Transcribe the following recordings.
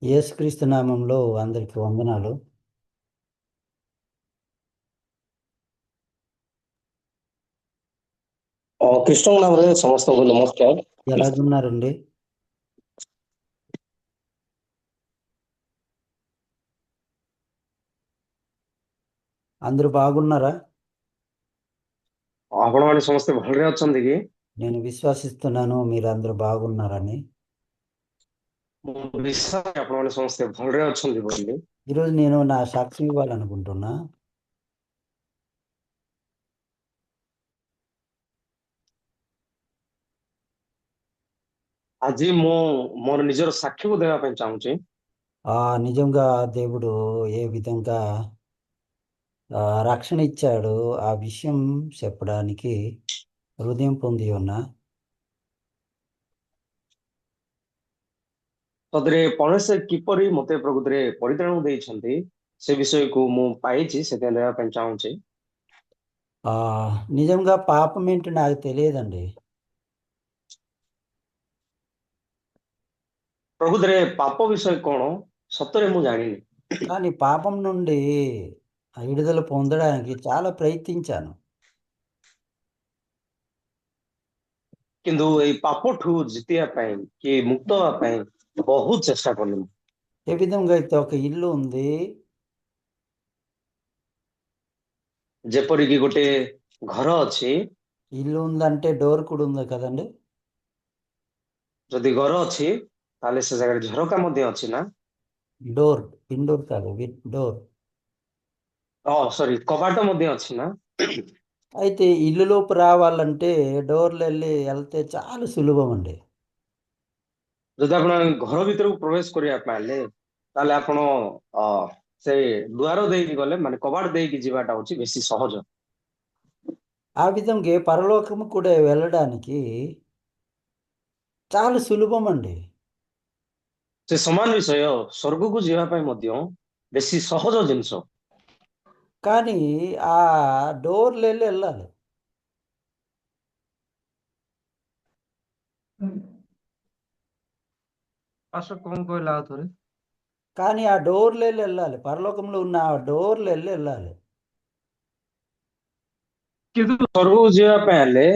యేసుక్రీస్తు నామంలో అందరికి వందనాలు. କୃଷ୍ଣ ନାମରେ ସମସ୍ତଙ୍କୁ ନମସ୍କାର। ఎలాగున్నారండి? అందరూ బాగున్నారా? ଆପଣମାନେ ସମସ୍ତେ ଭଲରେ ଅଛନ୍ତି କି? నేను విశ్వసిస్తున్నాను మీరందరూ బాగున్నారని. ମୁଁ ବିଶ୍ୱାସ କରେ ଆପଣମାନେ ସମସ୍ତେ ଭଲରେ ଅଛନ୍ତି ବୋଲି। ఈరోజు నేను నా సాక్ష్యం ఇవ్వాలనుకుంటున్నా. ଆଜି ମୁଁ ମୋର ନିଜର ସାକ୍ଷ୍ୟକୁ ଦେବା ପାଇଁ ଚାହୁଁଛି। నిజంగా దేవుడు ఏ విధంగా రక్షణ ఇచ్చాడు ఆ విషయం చెప్పడానికి హృదయం పొంది ఉన్నా. ସତରେ ପରମେଶ୍ୱର କିପରି ମୋତେ ପ୍ରକୃତିରେ ପରିତ୍ରାଣ ଦେଇଛନ୍ତି ସେ ବିଷୟକୁ ମୁଁ ପାଇଛି, ସେଥିପାଇଁ ଦେବା ପାଇଁ ଚାହୁଁଛି। ఆ, నిజంగా పాపం ఏంటి నాకు తెలియదండి. ପ୍ରକୃତିରେ ପାପ ବିଷୟ କଣ ସତରେ ମୁଁ ଜାଣିନି, కానీ పాపం నుండి విడుదల పొందడానికి చాలా ప్రయత్నించాను. କିନ୍ତୁ ଏଇ ପାପଠୁ ଜିତିବା ପାଇଁ କି ମୁକ୍ତ ହେବା ପାଇଁ ବହୁତ ଚେଷ୍ଟା କଲି। ఏ విధంగా అయితే ఒక ఇల్లు ఉంది, ଯେପରିକି ଗୋଟେ ଘର ଅଛି, ఇల్లు ఉందంటే డోర్ కూడా ఉంది కదండి. ଯଦି ଘର ଅଛି ତାହେଲେ ସେ ଜାଗାରେ ଝରକା ମଧ୍ୟ ଅଛି ନା? డోర్, ఇండోర్ కాదు, డోర్. ସରି, କବାଟ ମଧ୍ୟ ଅଛି ନା? అయితే ఇల్లులోకి రావాలంటే డోర్లు వెళ్తే చాలా సులభం అండి. ଯଦି ଆପଣ ଘର ଭିତରକୁ ପ୍ରବେଶ କରିବା ପାଇଁ ହେଲେ ତାହେଲେ ଆପଣ ଅ, ସେ ଦୁଆର ଦେଇକି ଗଲେ, ମାନେ କବାଟ ଦେଇକି ଯିବାଟା ହଉଛି ବେଶୀ ସହଜ। ఆ విధంగా పరలోకము కూడా వెళ్ళడానికి చాలా సులభం అండి. ସେ ସମାନ ବିଷୟ ସ୍ୱର୍ଗକୁ ଯିବା ପାଇଁ ମଧ୍ୟ ବେଶୀ ସହଜ ଜିନିଷ। కానీ ఆ డోర్లు వెళ్ళాలి. ପାଶ କଣ କହିଲା ଆଉ ଥରେ? కానీ ఆ డోర్లు వెళ్ళాలి, పరలోకంలో ఉన్న ఆ డోర్లు వెళ్ళాలి. କିନ୍ତୁ ସ୍ୱର୍ଗକୁ ଯିବା ପାଇଁ ହେଲେ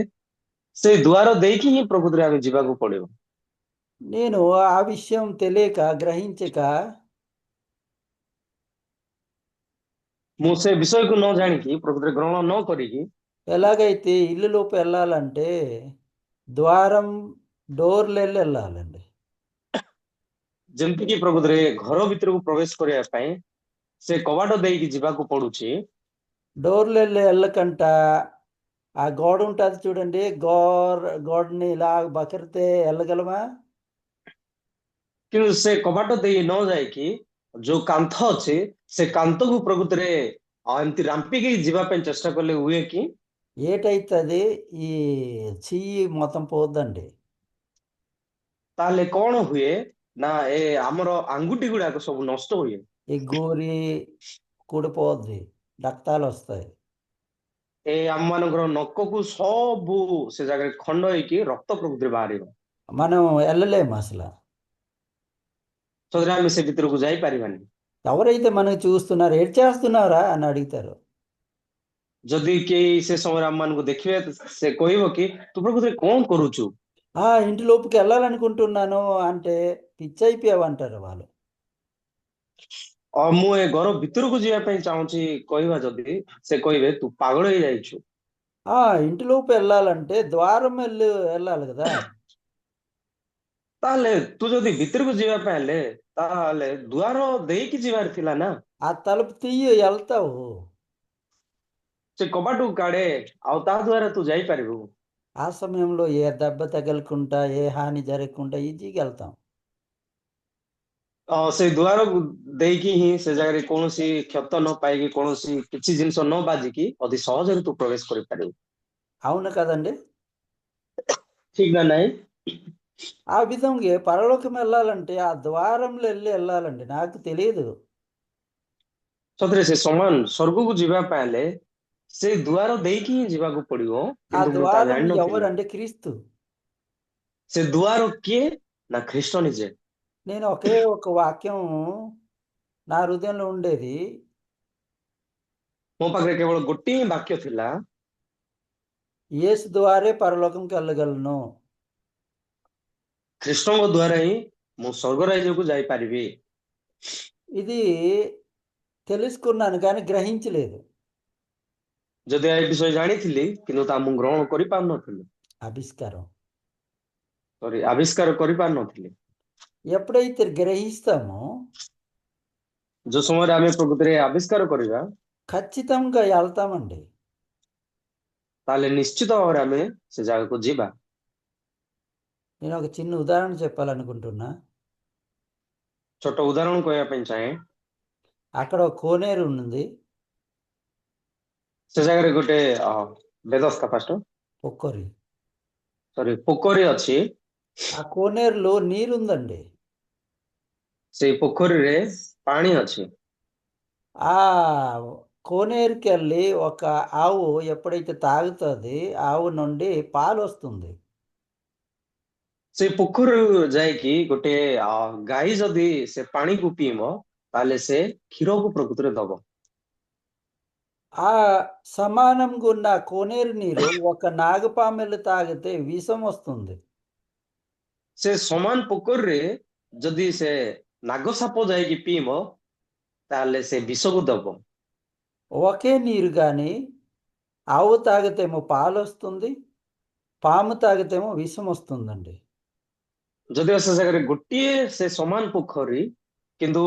ସେ ଦୁଆର ଦେଇକି ହିଁ ପ୍ରକୃତିରେ ଆମେ ଯିବାକୁ ପଡିବ। నేను ఆ విషయం తెలియక గ్రహించక ମୁଁ ସେ విషయକୁ ନ ଜାଣିକି ପ୍ରକୃତିରେ ଗ୍ରହଣ ନ କରିକି ఎలాగైతే ఇల్లులోకి వెళ్ళాలంటే ద్వారం డోర్లు వెళ్ళాలండి. ଯେମିତିକି ପ୍ରକୃତିରେ ଘର ଭିତରକୁ ପ୍ରବେଶ କରିବା ପାଇଁ ସେ କବାଟ ଦେଇକି ଯିବାକୁ ପଡୁଛି, డోర్లు వెళ్ళకంట ఆ గోడ ఉంటుంది చూడండి, గోడని ఇలా బకరితే వెళ్ళగలమా? କିନ୍ତୁ ସେ କବାଟ ଦେଇ ନ ଯାଇକି ଯୋଉ କାନ୍ଥ ଅଛି ସେ କାନ୍ଥକୁ ପ୍ରକୃତିରେ ଏମିତି ରାମ୍ପିକି ଯିବା ପାଇଁ ଚେଷ୍ଟା କଲେ ହୁଏ କି? ఏటైతుంది, ఈ చెయ్యి మొత్తం పోద్దండి. ତାହେଲେ କଣ ହୁଏ ନା ଏ ଆମର ଆଙ୍ଗୁଠି ଗୁଡାକ ସବୁ ନଷ୍ଟ ହୁଏ। ఈ గోరి కూడిపోద్ది, రక్తాలు వస్తాయి. ଏ ଆମ ମାନଙ୍କର ନଖକୁ ସବୁ ସେ ଜାଗାରେ ଖଣ୍ଡ ହେଇକି ରକ୍ତ ପ୍ରକୃତିରେ ବାହାରିବ, మనం వెళ్ళలేము అసలు. ସେଥିରେ ଆମେ ସେ ଭିତରକୁ ଯାଇପାରିବାନି। ఎవరైతే మనకు చూస్తున్నారో ఏడు చేస్తున్నారా అని అడుగుతారు. ଯଦି କେହି ସେ ସମୟରେ ଆମ ମାନଙ୍କୁ ଦେଖିବେ ସେ କହିବ କି ତୁ ପ୍ରକୃତିରେ କଣ କରୁଛୁ? ఇంటి లోపుకి వెళ్ళాలనుకుంటున్నాను అంటే పిచ్చి అయిపోయావంటారు వాళ్ళు. ମୁଁ ଏ ଘର ଭିତରକୁ ଯିବା ପାଇଁ ଚାହୁଁଛି କହିବା ଯଦି ସେ କହିବେ ତୁ ପାଗଳ ହେଇଯାଇଛୁ। ఇంటిలోపు వెళ్ళాలంటే ద్వారం వెళ్ళాలి కదా. ତାହେଲେ ତୁ ଯଦି ଭିତରକୁ ଯିବା ପାଇଁ ହେଲେ ତାହେଲେ ଦୁଆର ଦେଇକି ଯିବାର ଥିଲା ନା? ఆ తలుపు తీయి వెళ్తావు. ସେ କବାଟକୁ କାଢେ ଆଉ ତା ଦ୍ଵାରା ତୁ ଯାଇପାରିବୁ। ఆ సమయంలో ఏ దెబ్బ తగలకుండా ఏ హాని జరగకుండా ఈజీగా వెళ్తాం. ସେ ଦୁଆରକୁ ଦେଇକି ହିଁ ସେ ଜାଗାରେ କୌଣସି କ୍ଷତ ନ ପାଇକି କୌଣସି କିଛି ଜିନିଷ ନ ବାଜିକି ଅତି ସହଜରେ ତୁ ପ୍ରବେଶ କରିପାରିବୁ। అవును కదండి. ଠିକ ନା ନାଇଁ? ఆ విధంగా పరలోకం వెళ్ళాలంటే ఆ ద్వారంలో వెళ్ళాలండి. నాకు తెలియదు. ସତରେ ସେ ସମାନ ସ୍ୱର୍ଗକୁ ଯିବା ପାଇଁ ହେଲେ ସେ ଦୁଆର ଦେଇକି ହିଁ ଯିବାକୁ ପଡିବ, ఆ କିନ୍ତୁ ମୁଁ ତାହା ద్వారం ଜାଣିନଥିଲି। ఎవరంటే క్రీస్తు. ସେ ଦୁଆର କିଏ? ନା ଖ୍ରୀଷ୍ଟ ନିଜେ। నేను ఒకే ఒక వాక్యం నా హృదయంలో ఉండేది. ମୋ ପାଖରେ କେବଳ ଗୋଟିଏ ହିଁ ବାକ୍ୟ ଥିଲା, యేసు ద్వారే పరలోకంకి వెళ్ళగలను. ଖ୍ରୀଷ୍ଟଙ୍କ ଦ୍ୱାରା ହିଁ ମୁଁ ସ୍ୱର୍ଗ ରାଜ୍ୟକୁ ଯାଇପାରିବି। ఇది తెలుసుకున్నాను కానీ గ్రహించలేదు. ଯଦି ଏ ବିଷୟ ଜାଣିଥିଲି କିନ୍ତୁ ତା ମୁଁ ଗ୍ରହଣ କରିପାରୁନଥିଲି, ఆవిష్కారం. ଆବିଷ୍କାର କରିପାରୁନଥିଲି। ఎప్పుడైతే గ్రహిస్తామో ଯୋଉ ସମୟରେ ଆମେ ପ୍ରକୃତିରେ ଆବିଷ୍କାର କରିବା, ఖచ్చితంగా వెళ్తామండి. ତାହେଲେ ନିଶ୍ଚିତ ଭାବରେ ଆମେ ସେ ଜାଗାକୁ ଯିବା। నేను ఒక చిన్న ఉదాహరణ చెప్పాలనుకుంటున్నా. ଛୋଟ ଉଦାହରଣ କହିବା ପାଇଁ ଚାହେଁ। అక్కడ ఒక కోనేరు ఉంది, ସେ ଜାଗାରେ ଗୋଟେ ବେଦସ୍ଥା ଫାଷ୍ଟ పొక్కరి. ପୋଖରୀ ଅଛି। ఆ కోనేరులో నీరుందండి. ସେଇ ପୋଖରୀରେ ପାଣି ଅଛି। ఆ కోనేరుకి వెళ్ళి ఒక ఆవు ఎప్పుడైతే తాగుతుంది, ఆవు నుండి పాలు వస్తుంది. ସେଇ ପୋଖରୀରୁ ଯାଇକି ଗୋଟେ ଗାଈ ଯଦି ସେ ପାଣିକୁ ପିଇବ, ତାହେଲେ ସେ କ୍ଷୀରକୁ ପ୍ରକୃତିରେ ଦବ। ఆ సమానంగా ఉన్న కోనేరు నీరు ఒక నాగపాము వెళ్ళి తాగితే విషం వస్తుంది. ସେ ସମାନ ପୋଖରୀରେ ଯଦି ସେ ନାଗ ସାପ ଯାଇକି ପିଇବ, ତାହେଲେ ସେ ବିଷକୁ ଦବ। ఒకే నీరు కానీ ఆవు తాగితేమో పాలు వస్తుంది, పాము తాగితేమో విషం వస్తుందండి. ଯଦିଓ ସେ ଜାଗାରେ ଗୋଟିଏ ସେ ସମାନ ପୋଖରୀ, କିନ୍ତୁ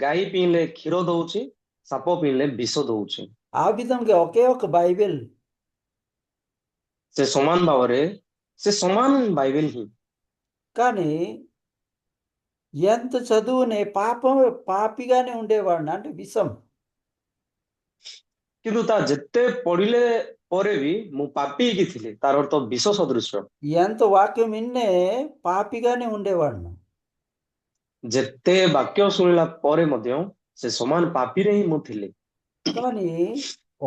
ଗାଈ ପିଇଲେ କ୍ଷୀର ଦଉଛି, ସାପ ପିଇଲେ ବିଷ ଦଉଛି। ఆ విధంగా ఒకే ఒక బైబిల్ ସେ ସମାନ ଭାବରେ ସେ ସମାନ ବାଇବେଲ ହିଁ, కానీ ఎంత చదువునే పాపిగానే ఉండేవాడిని, అంటే విషం. କିନ୍ତୁ ତା ଯେତେ ପଢିଲେ ପରେ ବି ମୁଁ ପାପି ହେଇକି ଥିଲି, ତାର ଅର୍ଥ ବିଷ ସଦୃଶ। ఎంత వాక్యం విన్నే పాపిగానే ఉండేవాడిని. ଯେତେ ବାକ୍ୟ ଶୁଣିଲା ପରେ ମଧ୍ୟ ସେ ସମାନ ପାପିରେ ହିଁ ମୁଁ ଥିଲି। కానీ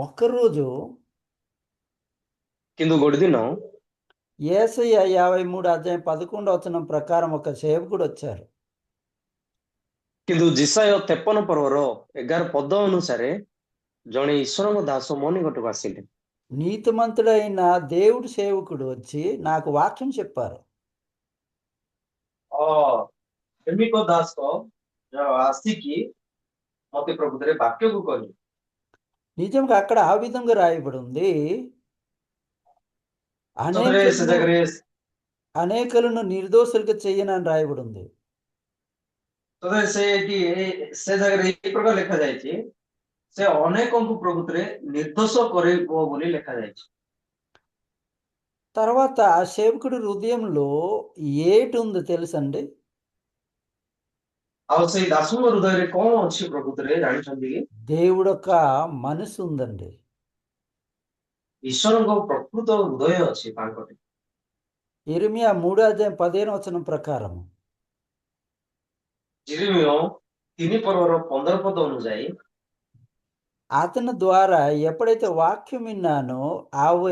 ఒక్కరోజు କିନ୍ତୁ ଗୋଟେ ଦିନ యేసయ్య 53:11 ప్రకారం ఒక సేవకుడు వచ్చారు. କିନ୍ତୁ ଜିସାୟ 53 ପର୍ବର 11 ପଦ ଅନୁସାରେ ଜଣେ ଈଶ୍ୱରଙ୍କ ଦାସ ମୋ ନିକଟକୁ ଆସିଲେ। నీతిమంతుడైన దేవుడి సేవకుడు వచ్చి నాకు వాక్యం చెప్పారు. ଧାର୍ମିକ ଦାସ ଆସିକି ମତେ ପ୍ରକୃତରେ ବାକ୍ୟକୁ କହିଲେ। నిజంగా అక్కడ ఆ విధంగా రాయబడి ఉంది. ସତରେ ସେ ଜାଗାରେ అనేకులను నిర్దోషులుగా చెయ్యనని రాయబడి ఉంది. ସତରେ ସେ ଜାଗାରେ ଏଇ ପ୍ରକାର ଲେଖାଯାଇଛି, ସେ ଅନେକଙ୍କୁ ପ୍ରକୃତରେ ନିର୍ଦ୍ଦୋଷ କରିବ ବୋଲି ଲେଖାଯାଇଛି। తర్వాత ఆ సేవకుడి హృదయంలో ఏటి ఉందో తెలుసండి? ଆଉ ସେଇ ଦାସଙ୍କ ହୃଦୟରେ କଣ ଅଛି ପ୍ରକୃତରେ ଜାଣିଛନ୍ତି କି? దేవుడొక మనసు ఉందండి. ଈଶ୍ୱରଙ୍କ ପ୍ରକୃତ ହୃଦୟ ଅଛି ତାଙ୍କଠି। యెరెమీయా 3:15 ప్రకారం ଜିରିମିୟ 3 ପର୍ବର 15 ପଦ ଅନୁଯାୟୀ అతని ద్వారా ఎప్పుడైతే వాక్యం విన్నానో ఆవు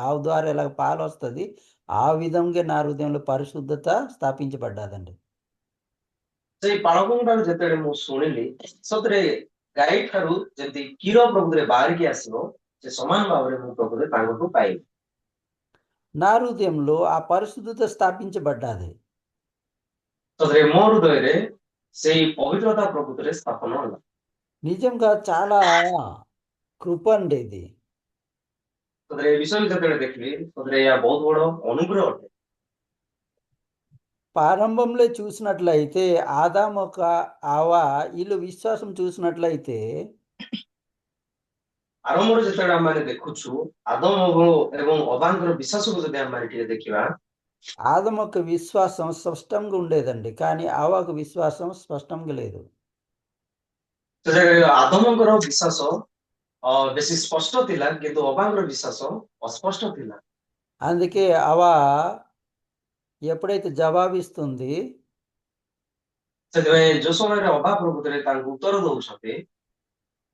ఆవు ద్వారా ఎలాగ పాలు వస్తుంది, ఆ విధంగా నా హృదయంలో పరిశుద్ధత స్థాపించబడ్డాదండి. ସେଇ ପାଳକଙ୍କ ଠାରୁ ଯେତେବେଳେ ମୁଁ ଶୁଣିଲି, ସତରେ ଗାଈ ଠାରୁ ଯେମିତି କ୍ଷୀର ପ୍ରକୃତରେ ବାହାରିକି ଆସିବ, ସେ ସମାନ ଭାବରେ ମୁଁ ପ୍ରକୃତରେ ତାଙ୍କଠୁ ପାଇଲି। నా హృదయంలో ఆ పరిశుద్ధత స్థాపించబడ్డాది. ସତରେ ମୋ ହୃଦୟରେ ସେଇ ପବିତ୍ରତା ପ୍ରକୃତରେ ସ୍ଥାପନ ହେଲା। నిజంగా చాలా కృప అండి ఇది. ସତରେ ଏ ବିଷୟ ଯେତେବେଳେ ଦେଖିଲି, ସତରେ ଏହା ବହୁତ ବଡ ଅନୁଗ୍ରହ ଅଟେ। ప్రారంభంలో చూసినట్లయితే ఆదాము ఒక హవ్వ వీళ్ళు విశ్వాసం చూసినట్లయితే ଆରମ୍ଭରେ ଯେତେବେଳେ ଆମେ ଦେଖୁଛୁ ଆଦମ ଏବଂ ଅବାଙ୍କର ବିଶ୍ୱାସକୁ ଯଦି ଆମେ ଟିକେ ଦେଖିବା, ఆదాము యొక్క విశ్వాసం స్పష్టంగా ఉండేదండి, కానీ హవ్వకు విశ్వాసం స్పష్టంగా లేదు. ସେ ଜାଗାରେ ଆଦମଙ୍କର ବିଶ୍ୱାସ ବେଶୀ ସ୍ପଷ୍ଟ ଥିଲା, କିନ୍ତୁ ଅବାଙ୍କର ବିଶ୍ୱାସ ଅସ୍ପଷ୍ଟ ଥିଲା। అందుకే హవ్వ ఎప్పుడైతే జవాబిస్తుంది, ସେଥିପାଇଁ ଯୋଉ ସମୟରେ ଅବା ପ୍ରକୃତରେ ତାଙ୍କୁ ଉତ୍ତର ଦଉଛନ୍ତି,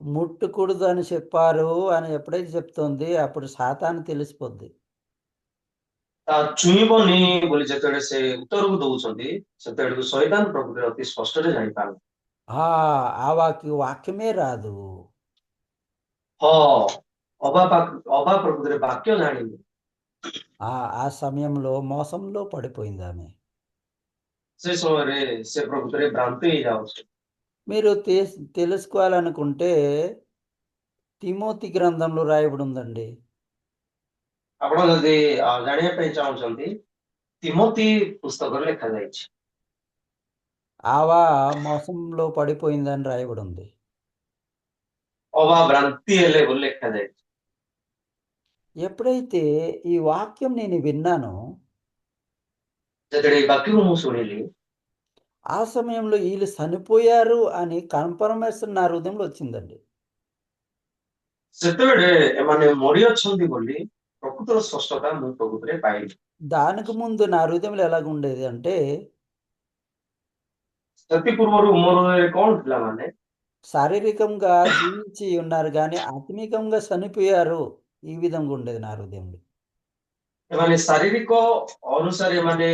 ముట్టకూడదు అని చెప్పారు అని ఎప్పుడైతే చెప్తుంది, అప్పుడు సాతాను తెలిసిపోద్ది. ତା ଛୁଇଁବନି ବୋଲି ଯେତେବେଳେ ସେ ଉତ୍ତରକୁ ଦଉଛନ୍ତି ସେତେବେଳକୁ ଶୈତାନ ପ୍ରକୃତିରେ ଅତି ସ୍ପଷ୍ଟରେ ଜାଣିପାରିଲା। ఆ వాక్యమే రాదు. ହଁ ଅବା ପ୍ରକୃତିରେ ବାକ୍ୟ ଜାଣିନି। ఆ సమయంలో మోసంలో పడిపోయింది ఆమె. ସେ ସମୟରେ ସେ ପ୍ରକୃତିରେ ଭ୍ରାନ୍ତି ହେଇଯାଉଛି। మీరు తెలుసుకోవాలనుకుంటే తిమోతి గ్రంథంలో రాయబడి ఉందండి. ଆପଣ ଯଦି ଜାଣିବା ପାଇଁ ଚାହୁଁଛନ୍ତି ତିମୋଥି ପୁସ୍ତକରେ ଲେଖାଯାଇଛି। ఆవా మోసంలో పడిపోయిందని రాయబడి ఉంది. ଅବା ଭ୍ରାନ୍ତି ହେଲେ ବୋଲି ଲେଖାଯାଇଛି। ఎప్పుడైతే ఈ వాక్యం నేను విన్నానో ଯେତେବେଳେ ଏଇ ବାକ୍ୟକୁ ମୁଁ ଶୁଣିଲି ఆ సమయంలో వీళ్ళు చనిపోయారు అని కన్ఫర్మేషన్ నా హృదయంలో వచ్చిందండి. ସେତେବେଳେ ଏମାନେ ମରିଅଛନ୍ତି ବୋଲି ପ୍ରକୃତର ସ୍ପଷ୍ଟତା ମୁଁ ପ୍ରକୃତିରେ ପାଇଲି। దానికి ముందు నా హృదయంలో ఎలాగుండేది అంటే ସେଥି ପୂର୍ବରୁ ମୋର ହୃଦୟରେ କଣ ଥିଲା ମାନେ శారీరకంగా జీవించి ఉన్నారు గానీ ఆత్మీకంగా చనిపోయారు. ఈ విధంగా ఉండేది నా హృదయంలో. ଏମାନେ ଶାରୀରିକ ଅନୁସାରେ ଏମାନେ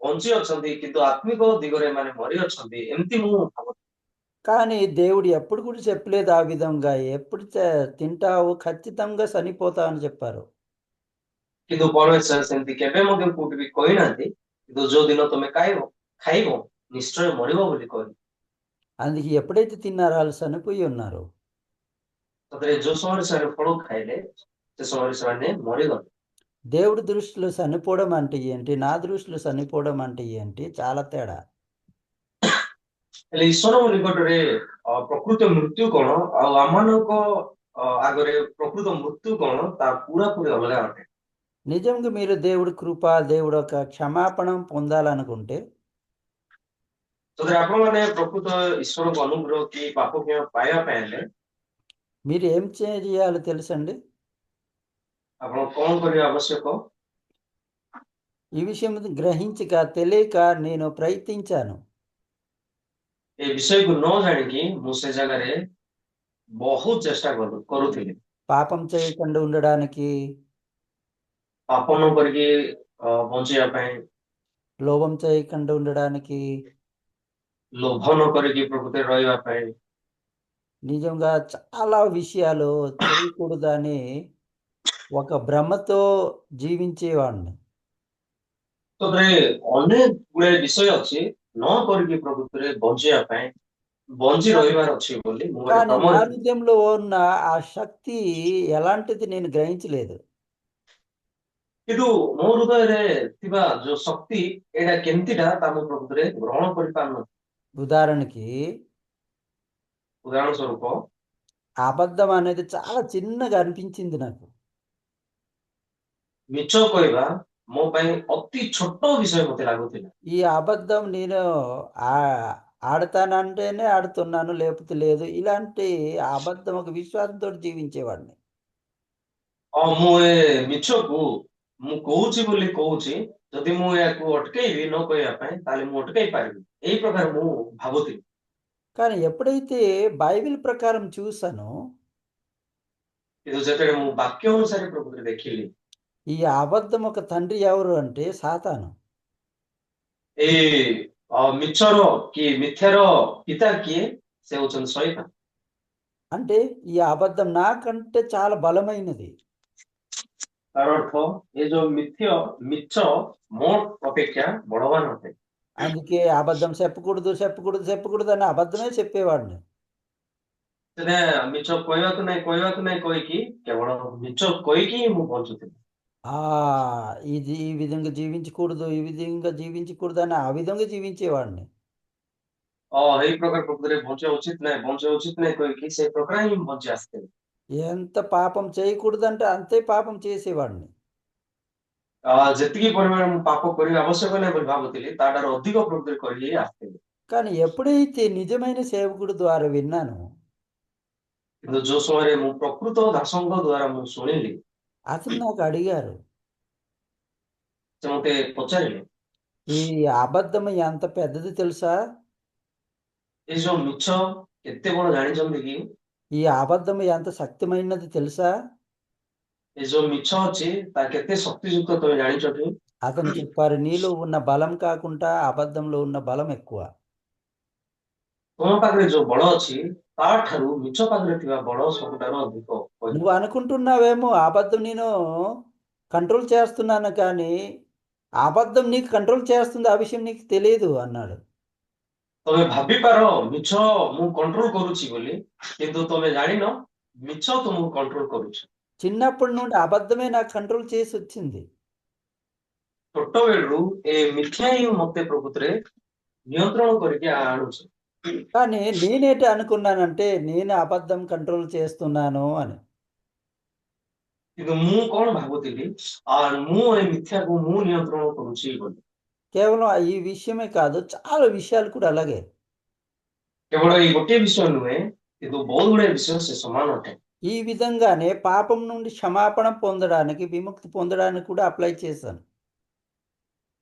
ବଞ୍ଚି ଅଛନ୍ତି କିନ୍ତୁ ଆତ୍ମିକ ଦିଗରେ ଏମାନେ ମରିଅଛନ୍ତି ଏମିତି ମୁଁ ଭାବୁଥିଲି। కానీ దేవుడు ఎప్పుడు కూడా చెప్పలేదు ఆ విధంగా. ఎప్పుడు తింటావు ఖచ్చితంగా చనిపోతావు అని చెప్పారు. କିନ୍ତୁ ପରମେଶ୍ୱର ସେମିତି କେବେ ମଧ୍ୟ କୋଉଠି ବି କହିନାହାନ୍ତି କିନ୍ତୁ ଯୋଉ ଦିନ ତମେ ଖାଇବ ନିଶ୍ଚୟ ମରିବ ବୋଲି କହିଲେ। అందుకే ఎప్పుడైతే తిన్నారో వాళ్ళు చనిపోయి ఉన్నారు. ତାପରେ ଯୋଉ ସମୟରେ ସେମାନେ ଫଳ ଖାଇଲେ ସେ ସମୟରେ ସେମାନେ ମରିଗଲେ। దేవుడి దృష్టిలో చనిపోవడం అంటే ఏంటి? నా దృష్టిలో చనిపోవడం అంటే ఏంటి? చాలా తేడా. ହେଲେ ଈଶ୍ୱରଙ୍କ ନିକଟରେ ପ୍ରକୃତ ମୃତ୍ୟୁ କଣ ଆଉ ଆମମାନଙ୍କ ଆଗରେ ପ୍ରକୃତ ମୃତ୍ୟୁ କଣ ତା ପୁରାପୁରି ଅଲଗା ଅଟେ। నిజంగా మీరు దేవుడి కృప, దేవుడు ఒక క్షమాపణ పొందాలనుకుంటే ଯଦି ଆପଣମାନେ ପ୍ରକୃତ ଈଶ୍ୱରଙ୍କ ଅନୁଗ୍ରହ କି ପାପ କ୍ଷମା ପାଇବା ପାଇଁ ହେଲେ మీరు ఏం చేయాలో తెలుసండి? ଆପଣ କଣ କରିବା ଆବଶ୍ୟକ? ఈ విషయం గ్రహించక తెలియక నేను ప్రయత్నించాను. ଏ ବିଷୟକୁ ନ ଜାଣିକି ମୁଁ ସେ ଜାଗାରେ ବହୁତ ଚେଷ୍ଟା କରୁଥିଲି పాపం చేయకుండా ఉండడానికి, ପାପ ନ କରିକି ବଞ୍ଚିବା ପାଇଁ, లోభం చేయకుండా ఉండడానికి, ଲୋଭ ନ କରିକି ପ୍ରକୃତିରେ ରହିବା ପାଇଁ। నిజంగా చాలా విషయాలు చేయకూడదని ఒక భ్రమతో జీవించేవాడిని. ତାପରେ ଅନେକ ଗୁଡେ ବିଷୟ ଅଛି ନ କରିକି ପ୍ରକୃତିରେ ବଞ୍ଚିବା ପାଇଁ ବଞ୍ଚି కానీ ରହିବାର ଅଛି ବୋଲି ମୁଁ ଗୋଟେ కానీ నా ଭ୍ରମରେ ଥିଲି। హృదయంలో ఉన్న ఆ శక్తి ఎలాంటిది నేను గ్రహించలేదు. କିନ୍ତୁ ମୋ ହୃଦୟରେ ଥିବା ଯୋଉ ଶକ୍ତି ଏଇଟା କେମିତିଟା ତା ମୁଁ ପ୍ରକୃତିରେ ଗ୍ରହଣ କରିପାରୁନଥିଲି। ఉదాహరణకి ଉଦାହରଣ ସ୍ୱରୂପ అబద్ధం అనేది చాలా చిన్నగా అనిపించింది నాకు. ମିଛ କହିବା ମୋ ପାଇଁ ଅତି ଛୋଟ ବିଷୟ ମତେ ଲାଗୁଥିଲା। ఈ అబద్ధం నేను ఆ ఆడతానంటేనే ఆడుతున్నాను, లేకపోతే లేదు. ఇలాంటి అబద్ధం ఒక విశ్వాసంతోటి జీవించేవాడిని. ମୁଁ ଏ ମିଛକୁ ମୁଁ କହୁଛି ବୋଲି କହୁଛି ଯଦି ମୁଁ ଏହାକୁ ଅଟକେଇବି ନ କହିବା ପାଇଁ ତାହେଲେ ମୁଁ ଅଟକେଇ ପାରିବି ଏଇ ପ୍ରକାର ମୁଁ ଭାବୁଥିଲି। కానీ ఎప్పుడైతే బైబిల్ ప్రకారం చూసానో କିନ୍ତୁ ଯେତେବେଳେ ମୁଁ ବାକ୍ୟ ଅନୁସାରେ ପ୍ରକୃତିରେ ଦେଖିଲି ఈ అబద్ధం ఒక తండ్రి ఎవరు అంటే సాతాను. ଏଇ ମିଛର କି ମିଥ୍ୟାର ପିତା କିଏ? ସେ ହଉଛନ୍ତି ଶୈତାନ। అంటే ఈ అబద్ధం నాకంటే చాలా బలమైనది. ତାର ଅର୍ଥ ଏ ଯୋଉ ମିଛ ମୋ ଅପେକ୍ଷା ବଳବାନ ଅଟେ। అందుకే అబద్ధం చెప్పకూడదు, చెప్పకూడదు, చెప్పకూడదు అని అబద్ధమే చెప్పేవాడిని. ସେଟା ମିଛ କହିବାକୁ ନାହିଁ କହିକି କେବଳ ମିଛ କହିକି ହିଁ ମୁଁ ବଞ୍ଚୁଥିଲି। ఆ! ఇది ఈ విధంగా జీవించకూడదు, ఈ విధంగా జీవించకూడదు అని ఆ విధంగా జీవించేవాడిని. ଏଇ ପ୍ରକାର ପ୍ରକୃତିରେ ବଞ୍ଚିବା ଉଚିତ ନାହିଁ କହିକି ସେଇ ପ୍ରକାର ହିଁ ବଞ୍ଚି ଆସିଥିଲି। ఎంత పాపం చేయకూడదంటే అంతే పాపం చేసేవాడిని. ଯେତିକି ପରିମାଣ ମୁଁ ପାପ କରିବା ଆବଶ୍ୟକ ନାହିଁ ବୋଲି ଭାବୁଥିଲି ତାଠାରୁ ଅଧିକ ପ୍ରକୃତିରେ କରି ଆସିଥିଲି। కానీ ఎప్పుడైతే నిజమైన సేవకుడి ద్వారా విన్నానో କିନ୍ତୁ ଯୋଉ ସମୟରେ ମୁଁ ପ୍ରକୃତ ଦାସଙ୍କ ଦ୍ଵାରା ମୁଁ ଶୁଣିଲି అతను నాకు అడిగారు, ସେ ମତେ ପଚାରିଲେ "ఈ అబద్ధం ఎంత పెద్దది తెలుసా? ଏଇ ଯୋଉ ମିଛ କେତେ ବଡ ଜାଣିଛନ୍ତି କି? ఈ అబద్ధం ఎంత శక్తిమైనది తెలుసా?" ଏ ଯୋଉ ମିଛ ଅଛି ତା କେତେ ଶକ୍ତିଯୁକ୍ତ ତମେ ଜାଣିଛ କି? అతను చెప్పారు, నీలో ఉన్న బలం కాకుండా అబద్ధంలో ఉన్న బలం ఎక్కువ. ତୁମ ପାଖରେ ଯୋଉ ବଳ ଅଛି ତା ଠାରୁ ମିଛ ପାଖରେ ଥିବା ବଳ ସବୁଠାରୁ ଅଧିକ କହିଲେ। నువ్వు అనుకుంటున్నావేమో అబద్ధం నేను కంట్రోల్ చేస్తున్నాను కానీ అబద్ధం నీకు కంట్రోల్ చేస్తుంది, ఆ విషయం నీకు తెలియదు అన్నాడు. ତମେ ଭାବିପାର ମିଛ ମୁଁ କଣ୍ଟ୍ରୋଲ କରୁଛି ବୋଲି, କିନ୍ତୁ ତମେ ଜାଣିନ ମିଛ ତୁମକୁ କଣ୍ଟ୍ରୋଲ କରୁଛି। చిన్నప్పటి నుండి అబద్ధమే నాకు కంట్రోల్ చేసి వచ్చింది. ଛୋଟ ବେଳରୁ ଏ ମିଥ୍ୟା ହିଁ ମତେ ପ୍ରକୃତରେ ନିୟନ୍ତ୍ରଣ କରିକି ଆଣୁଛି। కానీ నేనేంటి అనుకున్నానంటే నేను అబద్ధం కంట్రోల్ చేస్తున్నాను అని. କିନ୍ତୁ ମୁଁ କଣ ଭାବୁଥିଲି ମୁଁ ଏ ମିଥ୍ୟାକୁ ମୁଁ ନିୟନ୍ତ୍ରଣ କରୁଛି ବୋଲି। కేవలం ఈ విషయమే కాదు, చాలా విషయాలు కూడా అలాగే. କେବଳ ଏଇ ଗୋଟିଏ ବିଷୟ ନୁହେଁ, କିନ୍ତୁ ବହୁତ ଗୁଡାଏ ବିଷୟ ସେ ସମାନ ଅଟେ। ఈ విధంగానే పాపం నుండి క్షమాపణ పొందడానికి, విముక్తి పొందడానికి కూడా అప్లై చేశాను.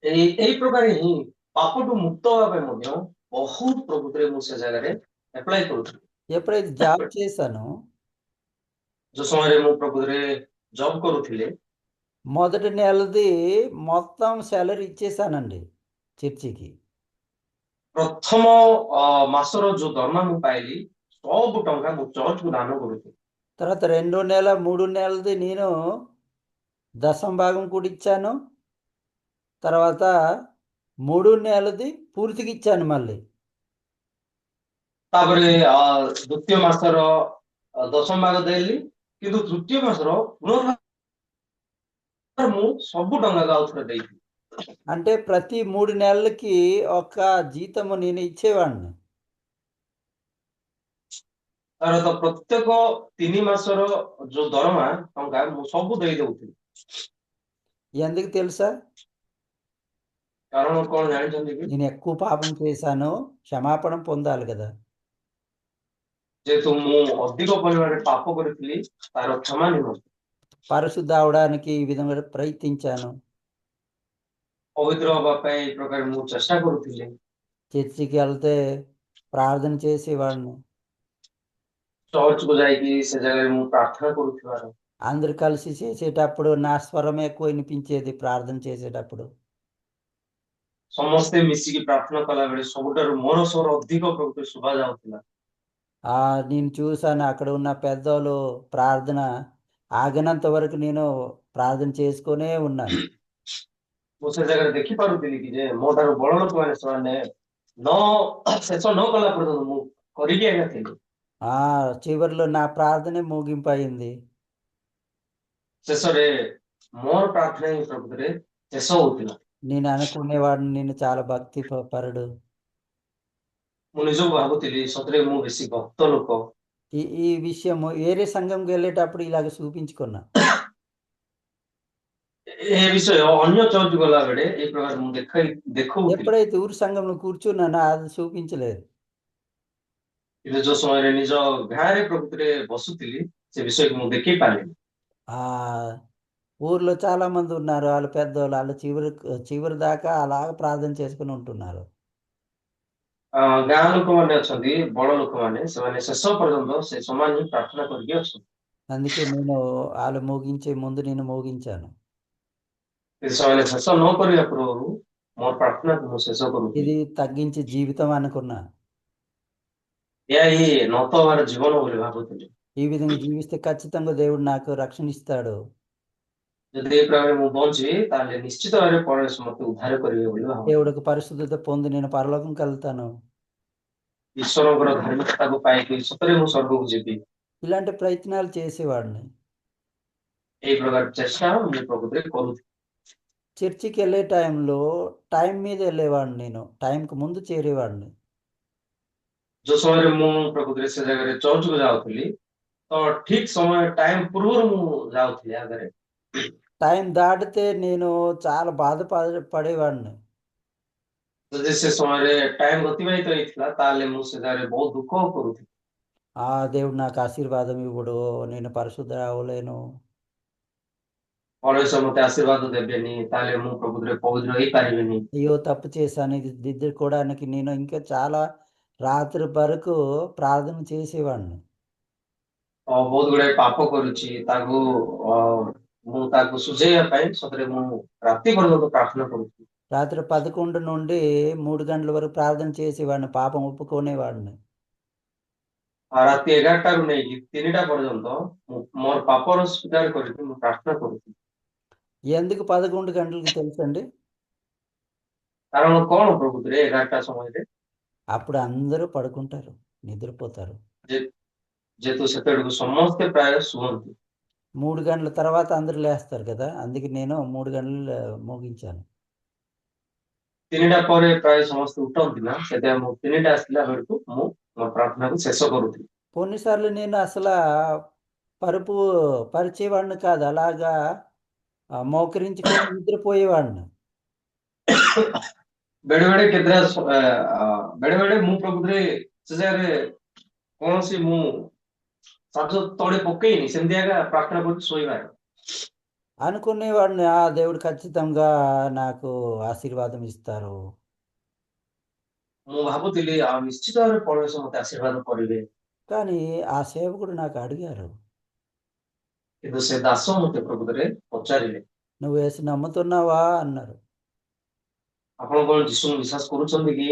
ଏଇ ପ୍ରକାର ହିଁ ପାପଠୁ ମୁକ୍ତ ହେବା ପାଇଁ ମଧ୍ୟ ବହୁତ ପ୍ରକୃତିରେ ମୁଁ ସେ ଜାଗାରେ ଆପ୍ଲାଏ କରୁଥିଲି। ఎప్పుడైతే జాబ్ చేశానో ଯୋଉ ସମୟରେ ମୁଁ ପ୍ରକୃତିରେ ଜବ୍ କରୁଥିଲି, మొదటి నెలది మొత్తం సాలరీ ఇచ్చేసానండి చర్చికి. ପ୍ରଥମ ମାସର ଯୋଉ ଦରମା ମୁଁ ପାଇଲି ସବୁ ଟଙ୍କା ମୁଁ ଚର୍ଚ୍ଚକୁ ଦାନ କରୁଥିଲି। తర్వాత రెండో నెల, మూడు నెలది నేను దశమ భాగం కూడా ఇచ్చాను. తర్వాత మూడు నెలది పూర్తిగా ఇచ్చాను మళ్ళీ. ତାପରେ ଦ୍ୱିତୀୟ ମାସର ଦଶମ ଭାଗ ଦେଲି, କିନ୍ତୁ ତୃତୀୟ ମାସର ପୁନର୍ବାର ମୁଁ ସବୁ ଟଙ୍କାକୁ ଆଉ ଥରେ ଦେଇଥିଲି। అంటే ప్రతి 3 నెలలకి ఒక జీతము నేను ఇచ్చేవాడిని. ତାର ତ ପ୍ରତ୍ୟେକ 3 ମାସର ଯୋଉ ଦରମା ଟଙ୍କା ମୁଁ ସବୁ ଦେଇ ଦଉଥିଲି। ఎందుకు తెలుసా? କାରଣ କଣ ଜାଣିଛନ୍ତି କି? నేను ఎక్కువ పాపం చేశాను, క్షమాపణ పొందాలి కదా. ଯେହେତୁ ମୁଁ ଅଧିକ ପରିମାଣରେ ପାପ କରିଥିଲି ତାର କ୍ଷମା ନିମନ୍ତେ, పరిశుద్ధ అవడానికి ఈ విధంగా ప్రయత్నించాను. ପବିତ୍ର ହବା ପାଇଁ ଏ ପ୍ରକାର ମୁଁ ଚେଷ୍ଟା କରୁଥିଲି। చర్చికి వెళ్తే ప్రార్థన చేసేవాడిని. ଚର୍ଚ୍ଚକୁ ଯାଇକି ସେ ଜାଗାରେ ମୁଁ ପ୍ରାର୍ଥନା କରୁଥିବାର, అందరు కలిసి చేసేటప్పుడు నా స్వరం ఎక్కువ వినిపించేది ప్రార్థన చేసేటప్పుడు. ସମସ୍ତେ ମିଶିକି ପ୍ରାର୍ଥନା କଲା ବେଳେ ସବୁଠାରୁ ମୋର ସ୍ୱର ଅଧିକ ପ୍ରକୃତରେ ଶୁଭା ଯାଉଥିଲା। నేను చూశాను అక్కడ ఉన్న పెద్దోళ్ళు ప్రార్థన ఆగినంత వరకు నేను ప్రార్థన చేసుకునే ఉన్నాను. ମୁଁ ସେ ଜାଗାରେ ଦେଖିପାରୁଥିଲି କି ଯେ ମୋ ଠାରୁ ବଡ ଲୋକମାନେ ସେମାନେ ଶେଷ ନ କଲା ପର୍ଯ୍ୟନ୍ତ ମୁଁ କରିକି ଆଜ୍ଞା ଥିଲି। చివరిలో నా ప్రార్థనే ముగింపు అయింది. ଶେଷରେ ମୋର ପ୍ରାର୍ଥନା ହିଁ ପ୍ରକୃତରେ ଶେଷ ହଉଥିଲା। నేను అనుకునేవాడిని నేను చాలా భక్తి పరుడు. ମୁଁ ନିଜକୁ ଭାବୁଥିଲି ସତରେ ମୁଁ ବେଶୀ ଭକ୍ତ ଲୋକ। ఈ ఈ విషయం వేరే సంఘంకి వెళ్ళేటప్పుడు ఇలాగ చూపించుకున్నా. ଏ ବିଷୟ ଅନ୍ୟ ଚର୍ଚ୍ଚ ଗଲା ବେଳେ ଏଇ ପ୍ରକାର ମୁଁ ଦେଖଉଥିଲି। ఎప్పుడైతే ఊరి సంఘంలో కూర్చున్నానో అది చూపించలేదు. କିନ୍ତୁ ଯୋଉ ସମୟରେ ନିଜ ଗାଁରେ ପ୍ରକୃତିରେ ବସୁଥିଲି ସେ ବିଷୟକୁ ମୁଁ ଦେଖେଇ ପାରିଲିନି। ఆ ఊర్లో చాలా మంది ఉన్నారు, వాళ్ళు పెద్దోళ్ళు, వాళ్ళు చివరి దాకా అలాగ ప్రార్థన చేసుకుని ఉంటున్నారు. ଗାଁ ଲୋକମାନେ ଅଛନ୍ତି, ବଡ ଲୋକମାନେ, ସେମାନେ ଶେଷ ପର୍ଯ୍ୟନ୍ତ ସେ ସମାନ ହିଁ ପ୍ରାର୍ଥନା କରିକି ଅଛନ୍ତି। అందుకే నేను వాళ్ళు ముగించే ముందు నేను ముగించాను. କିନ୍ତୁ ସେମାନେ ଶେଷ ନ କରିବା ପୂର୍ବରୁ ମୋର ପ୍ରାର୍ଥନାକୁ ମୁଁ ଶେଷ କରୁଥିଲି। ఇది తగ్గించి జీవితం అనుకున్నా. ଏହା ହିଁ ନ ତ ହବାର ଜୀବନ ବୋଲି ଭାବୁଥିଲି। ఈ విధంగా జీవిస్తే ఖచ్చితంగా దేవుడు నాకు రక్షణ ఇస్తాడు. ଯଦି ଏ ପ୍ରକାର ମୁଁ ବଞ୍ଚିବି ତାହେଲେ ନିଶ୍ଚିତ ଭାବରେ ପରମେଶ୍ୱର ମତେ ଉଦ୍ଧାର କରିବେ ବୋଲି ଭାବୁଥିଲି। దేవుడికి పరిశుద్ధత పొంది నేను పరలోకంకి వెళ్తాను. ଈଶ୍ୱରଙ୍କର ଧାର୍ମିକତାକୁ ପାଇକି ସତରେ ମୁଁ ସ୍ୱର୍ଗକୁ ଯିବି, ఇలాంటి ప్రయత్నాలు చేసేవాడిని. ଏଇ ପ୍ରକାର ଚେଷ୍ଟା ମୁଁ ପ୍ରକୃତିରେ କରୁଥିଲି। చర్చికి వెళ్ళే టైంలో టైం మీద వెళ్ళేవాడిని, నేను టైంకి ముందు చేరేవాడిని. ଯୋଉ ସମୟରେ ମୁଁ ପ୍ରକୃତିରେ ସେ ଜାଗାରେ ଚର୍ଚ୍ଚକୁ ଯାଉଥିଲି ତ ଠିକ ସମୟ ଟାଇମ ପୂର୍ବରୁ ମୁଁ ଯାଉଥିଲି ଆଗରେ। టైం దాటితే నేను చాలా పడేవాడిని. ଯଦି ସେ ସମୟରେ ଟାଇମ ଅତିବାହିତ ହେଇଥିଲା ତାହେଲେ ମୁଁ ସେ ଜାଗାରେ ବହୁତ ଦୁଃଖ କରୁଥିଲି। దేవుడు నాకు ఆశీర్వాదం ఇవ్వడు, నేను పరిశుద్ధ అవ్వలేను. ପରମେଶ୍ୱର ମତେ ଆଶୀର୍ବାଦ ଦେବେନି, ତାହେଲେ ମୁଁ ପ୍ରକୃତିରେ ପବିତ୍ର ହେଇପାରିବିନି। అయ్యో తప్పు చేశాను, ఇది దిద్దుకోవడానికి నేను ఇంకా చాలా రాత్రి వరకు ప్రార్థన చేసేవాడిని. ବହୁତ ଗୁଡାଏ ପାପ କରୁଛି ତାକୁ ମୁଁ ତାକୁ ସୁଝେଇବା ପାଇଁ ସତରେ ମୁଁ ରାତି ପର୍ଯ୍ୟନ୍ତ ପ୍ରାର୍ଥନା କରୁଥିଲି। రాత్రి 11 నుండి 3 గంటల వరకు ప్రార్థన చేసేవాడిని, పాపం ఒప్పుకునేవాడిని. ରାତି 11ଟାରୁ ନେଇକି 3ଟା ପର୍ଯ୍ୟନ୍ତ ମୁଁ ମୋର ପାପର ସ୍ୱୀକାର କରିକି ମୁଁ ପ୍ରାର୍ଥନା କରୁଥିଲି। ఎందుకు 11 గంటలకు తెలుసండి? କାରଣ କଣ ପ୍ରକୃତିରେ 11ଟା ସମୟରେ అప్పుడు అందరూ పడుకుంటారు, నిద్రపోతారు. ଯେ- ଯେହେତୁ ସେତେବେଳକୁ ସମସ୍ତେ ପ୍ରାୟ ଶୁଅନ୍ତି। 3 గంటల తర్వాత అందరూ లేస్తారు కదా, అందుకే నేను 3 గంటలు మోగించాను. 3ଟା ପରେ ପ୍ରାୟ ସମସ୍ତେ ଉଠନ୍ତି ନା, ସେଥିପାଇଁ ମୁଁ 3ଟା ଆସିଲା ବେଳକୁ ମୁଁ ମୋ ପ୍ରାର୍ଥନାକୁ ଶେଷ କରୁଥିଲି। కొన్నిసార్లు నేను అసలు పరుపు పరిచేవాడిని కాదు, అలాగా మోకరించుకొని నిద్రపోయేవాడిని. ବେଳେବେଳେ କେତେଟା ବେଳେବେଳେ ମୁଁ ପ୍ରକୃତିରେ ସେ ଜାଗାରେ କୌଣସି ମୁଁ ସାଜ ତଳେ ପକେଇନି, ସେମିତି ଆକା ପ୍ରାର୍ଥନା କରିକି ଶୋଇବାର। అనుకునేవాడిని, ఆ దేవుడు ఖచ్చితంగా నాకు ఆశీర్వాదం ఇస్తారు. ମୁଁ ଭାବୁଥିଲି ଆଉ ନିଶ୍ଚିତ ଭାବରେ ପରମେଶ୍ୱର ମତେ ଆଶୀର୍ବାଦ କରିବେ, కానీ ఆ సేవకుడు నాకు అడిగారు, କିନ୍ତୁ ସେ ଦାସ ମତେ ପ୍ରକୃତରେ ପଚାରିଲେ, నువ్వు యేసు నమ్ముతున్నావా అన్నారు. ଆପଣ କଣ ଯୀଶୁଙ୍କୁ ବିଶ୍ୱାସ କରୁଛନ୍ତି କି?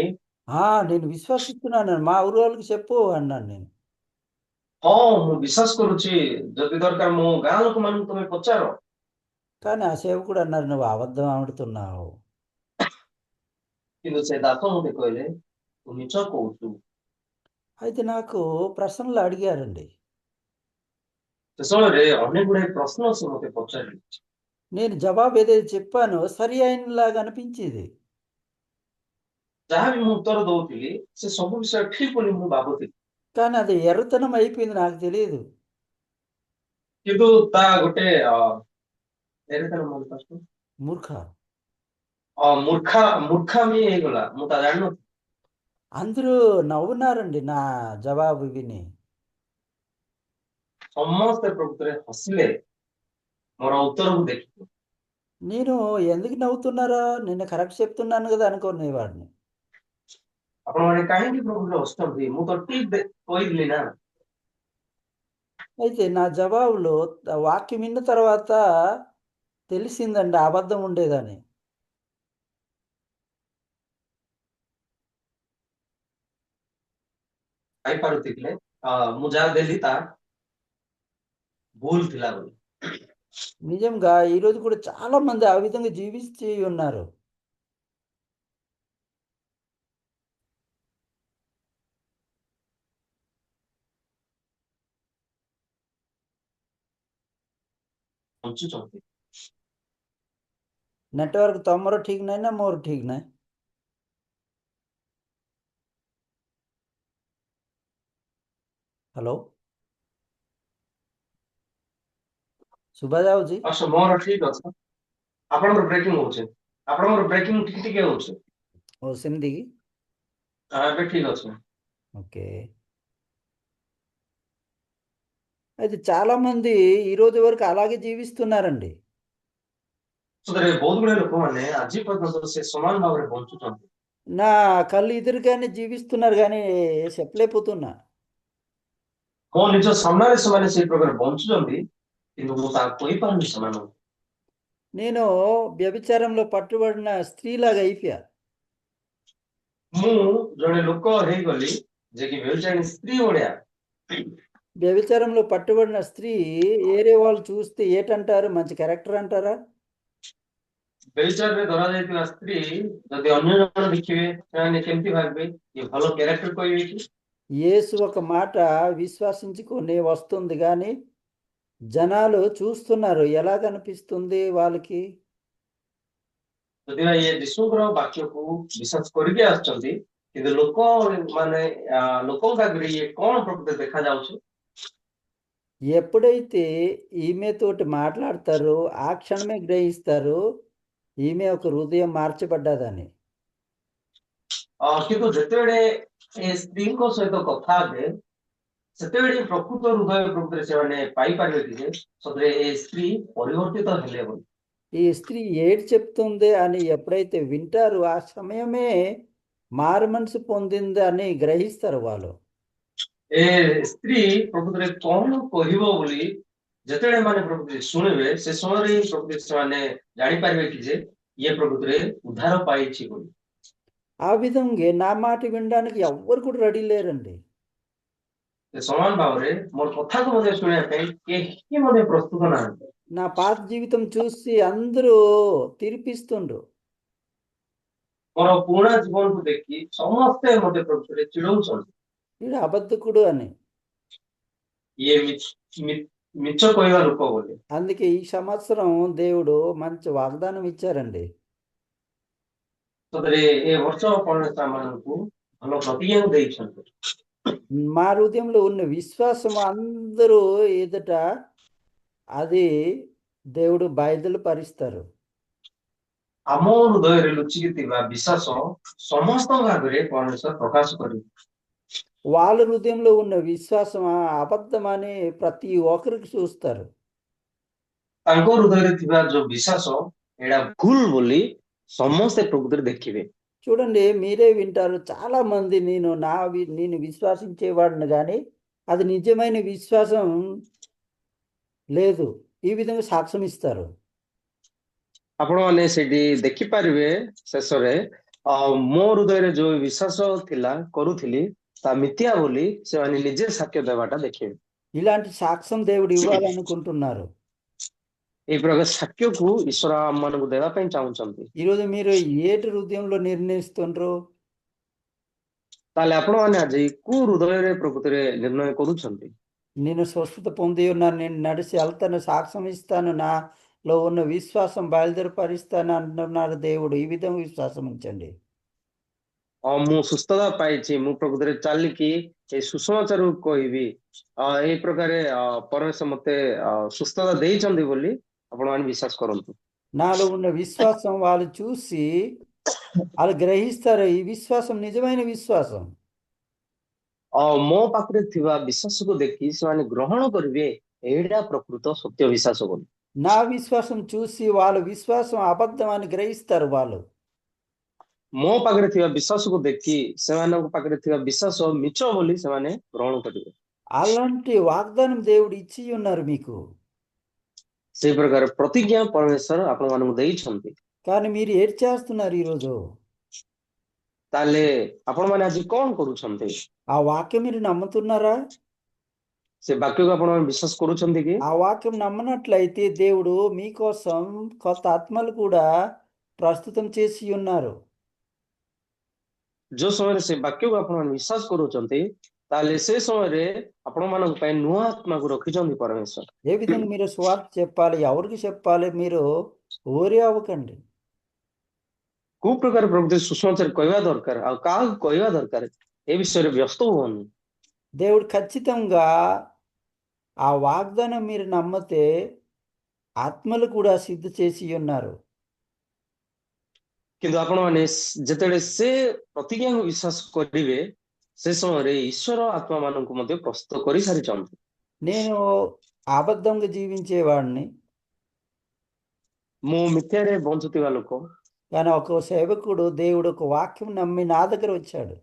నేను విశ్వసిస్తున్నాను, మా ఊరు వాళ్ళకి చెప్పు అన్నాను నేను. ହଁ ମୁଁ ବିଶ୍ୱାସ କରୁଛି, ଯଦି ଦରକାର ମୋ ଗାଁ ଲୋକମାନଙ୍କୁ ତମେ ପଚାର। కానీ ఆ సేవకుడు అన్నారు, నువ్వు అబద్ధం ఆడుతున్నావు. କିନ୍ତୁ ସେ ଦାସ ମତେ କହିଲେ ତୁ ମିଛ କହୁଛୁ। అయితే నాకు ప్రశ్నలు అడిగారండి. ସେ ସମୟରେ ଅନେକ ଗୁଡାଏ ପ୍ରଶ୍ନ ସେ ମତେ ପଚାରିଲେ, నేను జవాబు ఏదైతే చెప్పానో సరి అయినలాగా అనిపించేది. ଯାହା ବି ମୁଁ ଉତ୍ତର ଦଉଥିଲି ସେ ସବୁ ବିଷୟ ଠିକ ବୋଲି ମୁଁ ଭାବୁଥିଲି, కానీ అది ఎర్రతనం అయిపోయింది, నాకు తెలియదు. କିନ୍ତୁ ତା ଗୋଟେ ଏରେ ତାର ମନେ ପଡୁଛି, మూర్ఖ. ମୂର୍ଖାମି ହେଇଗଲା, ମୁଁ ତା ଜାଣିନଥିଲି। అందరూ నవ్వున్నారండి నా జవాబు విని. ସମସ୍ତେ ପ୍ରକୃତରେ ହସିଲେ ମୋର ଉତ୍ତରକୁ ଦେଖିକି। నేను ఎందుకు నవ్వుతున్నారా, నేను కరెక్ట్ చెప్తున్నాను కదా అనుకునేవాడిని. ଆପଣମାନେ କାହିଁକି ପ୍ରକୃତରେ ହସୁଛନ୍ତି, ମୁଁ ତ ଠିକ କହିଥିଲି ନା। అయితే నా జవాబులో వాక్యం విన్న తర్వాత తెలిసిందండి అబద్ధం ఉండేదని. ପାଇପାରୁଥିଲେ ମୁଁ ଯାହା ଦେଲି ତା ଭୁଲ ଥିଲା ବୋଲି। నిజంగా ఈరోజు కూడా చాలా మంది ఆ విధంగా జీవిస్తూ ఉన్నారు. ବଞ୍ଚୁଛନ୍ତି। नेटवर्क ତମର ଠିକ ନାହିଁ ନା ମୋର ଠିକ ନାହିଁ? ହ୍ୟାଲୋ, ଶୁଭା ଯାଉଛି? ଆଚ୍ଛା ମୋର ଠିକ ଅଛି, ଆପଣଙ୍କର ବ୍ରେକିଂ ହଉଛି, ଆପଣଙ୍କର ବ୍ରେକିଂ ଟିକେ ଟିକେ ହଉଛି। ఓ ସେମିତି କି? ଏବେ ଠିକ ଅଛି। ఓకే. అయితే చాలా మంది ఈ రోజు వరకు అలాగే జీవిస్తున్నారండి. ସତରେ ବହୁତ ଗୁଡାଏ ଲୋକମାନେ ଆଜି ପର୍ଯ୍ୟନ୍ତ ସେ ସମାନ ଭାବରେ ବଞ୍ଚୁଛନ୍ତି। నా కళ్ళు ఎదురుగానే జీవిస్తున్నారు కానీ చెప్పలేకపోతున్నా. ମୋ ନିଜ ସାମ୍ନାରେ ସେମାନେ ସେଇ ପ୍ରକାର ବଞ୍ଚୁଛନ୍ତି, କିନ୍ତୁ ମୁଁ ତାହା କହିପାରୁନି ସେମାନଙ୍କୁ। నేను వ్యభిచారంలో పట్టుబడిన స్త్రీలాగా అయిపోయా. ମୁଁ ଜଣେ ଲୋକ ହେଇଗଲି ଯେ କି వ్యభిచారిణୀ ସ୍ତ୍ରୀ ଭଳିଆ। వ్యభిచారంలో పట్టుబడిన స్త్రీ ఏరే వాళ్ళు చూస్తే ఏటంటారు, మంచి క్యారెక్టర్ అంటారా? ବ୍ୟభిଚାରରେ ଧରାଯାଇଥିବା ସ୍ତ୍ରୀ ଯଦି ଅନ୍ୟ ଜଣ ଦେଖିବେ ସେମାନେ କେମିତି ଭାବିବେ, ଇଏ ଭଲ କ୍ୟାରେକ୍ଟର କହିବେ କି? యేసు ఒక మాట విశ్వసించుకొని వస్తుంది కానీ జనాలు చూస్తున్నారు, ఎలా కనిపిస్తుంది వాళ్ళకి? ଯଦି ଇଏ ଯୀଶୁଙ୍କର ବାକ୍ୟକୁ ବିଶ୍ୱାସ କରିକି ଆସୁଛନ୍ତି, କିନ୍ତୁ ଲୋକ ମାନେ ଲୋକଙ୍କ ଆଗରେ ଇଏ କଣ ପ୍ରକୃତରେ ଦେଖାଯାଉଛି? ఎప్పుడైతే ఈమెతోటి మాట్లాడతారో ఆ క్షణమే గ్రహిస్తారు ఈమె ఒక హృదయం మార్చబడ్డదని. କିନ୍ତୁ ଯେତେବେଳେ ଏ ସ୍ତ୍ରୀଙ୍କ ସହିତ କଥା ହେବେ ସେତେବେଳେ ପ୍ରକୃତ ହୃଦୟ ପ୍ରକୃତରେ ସେମାନେ ପାଇପାରିବେ କି ଯେ ସତରେ ଏ ସ୍ତ୍ରୀ ପରିବର୍ତ୍ତିତ ହେଲେ ବୋଲି। ఈ స్త్రీ ఏడు చెప్తుంది అని ఎప్పుడైతే వింటారో ఆ సమయమే మారు మనసు పొందింది అని గ్రహిస్తారు వాళ్ళు. ଏ ସ୍ତ୍ରୀ ପ୍ରକୃତରେ କଣ କହିବ ବୋଲି ଯେତେବେଳେ ମାନେ ପ୍ରକୃତି ଶୁଣିବେ ସେ ସମୟରେ ହିଁ ପ୍ରକୃତି ସେମାନେ ଜାଣିପାରିବେ କି ଯେ ଇଏ ପ୍ରକୃତିରେ ଉଦ୍ଧାର ପାଇଛି ବୋଲି। ఆ విధంగా నా మాట వినడానికి ఎవ్వరు కూడా రెడీ లేరండి. ସେ ସମାନ ଭାବରେ ମୋର କଥାକୁ ମଧ୍ୟ ଶୁଣିବା ପାଇଁ କେହି ମଧ୍ୟ ପ୍ରସ୍ତୁତ ନାହାନ୍ତି। నా పాత జీవితం చూసి అందరూ తిరిపిస్తుండ్రు. ମୋର ପୁରୁଣା ଜୀବନକୁ ଦେଖି ସମସ୍ତେ ମୋତେ ପ୍ରକୃତିରେ ଚିଡଉଛନ୍ତି। వీడు అబద్ధకుడు అని. ଇଏ ମିଛ କହିବା ଲୋକ ବୋଲି। అందుకే ఈ సంవత్సరం దేవుడు మంచి వాగ్దానం ఇచ్చారండి. ସତରେ ଏ ବର୍ଷ ପରମେଶ୍ୱର ଆମମାନଙ୍କୁ ଭଲ ପ୍ରତିଜ୍ଞା ଦେଇଛନ୍ତି। మా హృదయంలో ఉన్న విశ్వాసం అందరూ ఎదుట అది దేవుడు బయలుపరుస్తారు. ଆମ ହୃଦୟରେ ଲୁଚିକି ଥିବା ବିଶ୍ୱାସ ସମସ୍ତଙ୍କ ଆଗରେ ପରମେଶ୍ୱର ପ୍ରକାଶ କରିବେ। వాళ్ళ హృదయంలో ఉన్న విశ్వాసం అబద్ధమని ప్రతి ఒక్కరికి చూస్తారు. ତାଙ୍କ ହୃଦୟରେ ଥିବା ଯୋଉ ବିଶ୍ୱାସ ଏଇଟା ଭୁଲ ବୋଲି ସମସ୍ତେ ପ୍ରକୃତିରେ ଦେଖିବେ। చూడండి, మీరే వింటారు, చాలా మంది నేను విశ్వాసించేవాడిని కానీ అది నిజమైన విశ్వాసం లేదు, ఈ విధంగా సాక్ష్యం ఇస్తారు. ଆପଣମାନେ ସେଠି ଦେଖିପାରିବେ ଶେଷରେ ମୋ ହୃଦୟରେ ଯୋଉ ବିଶ୍ୱାସ ଥିଲା କରୁଥିଲି ତା ମିଥ୍ୟା ବୋଲି ସେମାନେ ନିଜେ ସାକ୍ଷ୍ୟ ଦେବାଟା ଦେଖିବେ। ఇలాంటి సాక్ష్యం దేవుడు ఇవ్వాలనుకుంటున్నారు. ଏଇ ପ୍ରକାର ସାକ୍ଷ୍ୟକୁ ଈଶ୍ୱର ଆମମାନଙ୍କୁ ଦେବା ପାଇଁ ଚାହୁଁଛନ୍ତି। ఈరోజు మీరు ఏటి హృదయంలో నిర్ణయిస్తుండ్రు? ତାହେଲେ ଆପଣମାନେ ଆଜି କୋଉ ହୃଦୟରେ ପ୍ରକୃତିରେ ନିର୍ଣ୍ଣୟ କରୁଛନ୍ତି? నేను స్వస్థత పొంది ఉన్నాను, నేను నడిచి వెళ్తాను, సాక్ష్యం ఇస్తాను, నాలో ఉన్న విశ్వాసం బయలుదేరపరుస్తాను అంటున్నారు దేవుడు. ఈ విధంగా విశ్వాసం ఉంచండి. ମୁଁ ସୁସ୍ଥତା ପାଇଛି, ମୁଁ ପ୍ରକୃତିରେ ଚାଲିକି ଏଇ ସୁସମାଚାରକୁ କହିବି, ଏଇ ପ୍ରକାର ପରମେଶ୍ୱର ମତେ ସୁସ୍ଥତା ଦେଇଛନ୍ତି ବୋଲି ଆପଣମାନେ ବିଶ୍ୱାସ କରନ୍ତୁ। నాలో ఉన్న విశ్వాసం వాళ్ళు చూసి వాళ్ళు గ్రహిస్తారు, ఈ విశ్వాసం నిజమైన విశ్వాసం. ମୋ ପାଖରେ ଥିବା ବିଶ୍ୱାସକୁ ଦେଖି ସେମାନେ ଗ୍ରହଣ କରିବେ ଏଇଟା ପ୍ରକୃତ ସତ୍ୟ ବିଶ୍ୱାସ ବୋଲି। నా విశ్వాసం చూసి వాళ్ళ విశ్వాసం అబద్ధం అని గ్రహిస్తారు వాళ్ళు. ମୋ ପାଖରେ ଥିବା ବିଶ୍ୱାସକୁ ଦେଖି ସେମାନଙ୍କ ପାଖରେ ଥିବା ବିଶ୍ୱାସ ମିଛ ବୋଲି ସେମାନେ ଗ୍ରହଣ କରିବେ। అలాంటి వాగ్దానం దేవుడు ఇచ్చి ఉన్నారు మీకు, ସେଇ ପ୍ରକାର ପ୍ରତିଜ୍ଞା ପରମେଶ୍ୱର ଆପଣମାନଙ୍କୁ ଦେଇଛନ୍ତି। కానీ మీరు ఏటి చేస్తున్నారు ఈరోజు? ତାହେଲେ ଆପଣମାନେ ଆଜି କଣ କରୁଛନ୍ତି? ఆ వాక్యం మీరు నమ్ముతున్నారా? ସେ ବାକ୍ୟକୁ ଆପଣମାନେ ବିଶ୍ୱାସ କରୁଛନ୍ତି କି? ఆ వాక్యం నమ్మనట్లయితే దేవుడు మీకోసం కొత్త ఆత్మలు కూడా ప్రస్తుతం చేసి ఉన్నారు. ଯୋଉ ସମୟରେ ସେ ବାକ୍ୟକୁ ଆପଣମାନେ ବିଶ୍ୱାସ କରୁଛନ୍ତି ତାହେଲେ ସେ ସମୟରେ ଆପଣମାନଙ୍କ ପାଇଁ ନୂଆ ଆତ୍ମାକୁ ରଖିଛନ୍ତି ପରମେଶ୍ୱର। ఏ విధంగా మీరు స్వార్థ చెప్పాలి, ఎవరికి చెప్పాలి, మీరు ఓరి అవ్వకండి. କୋଉ ପ୍ରକାର ପ୍ରକୃତି ସୁସମାଚାର କହିବା ଦରକାର ଆଉ କାହାକୁ କହିବା ଦରକାର ଏ ବିଷୟରେ ବ୍ୟସ୍ତ ହୁଅନି। దేవుడు ఖచ్చితంగా ఆ వాగ్దానం మీరు నమ్మితే ఆత్మలు కూడా సిద్ధ చేసి ఉన్నారు. କିନ୍ତୁ ଆପଣମାନେ ଯେତେବେଳେ ସେ ପ୍ରତିଜ୍ଞାକୁ ବିଶ୍ୱାସ କରିବେ ସେ ସମୟରେ ଈଶ୍ୱର ଆତ୍ମାମାନଙ୍କୁ ମଧ୍ୟ ପ୍ରସ୍ତୁତ କରିସାରିଛନ୍ତି। నేను అబద్ధంగా జీవించేవాడిని, ମୁଁ ମିଥ୍ୟାରେ ବଞ୍ଚୁଥିବା ଲୋକ, కానీ ఒక సేవకుడు దేవుడు ఒక వాక్యం నమ్మి నా దగ్గర వచ్చాడు.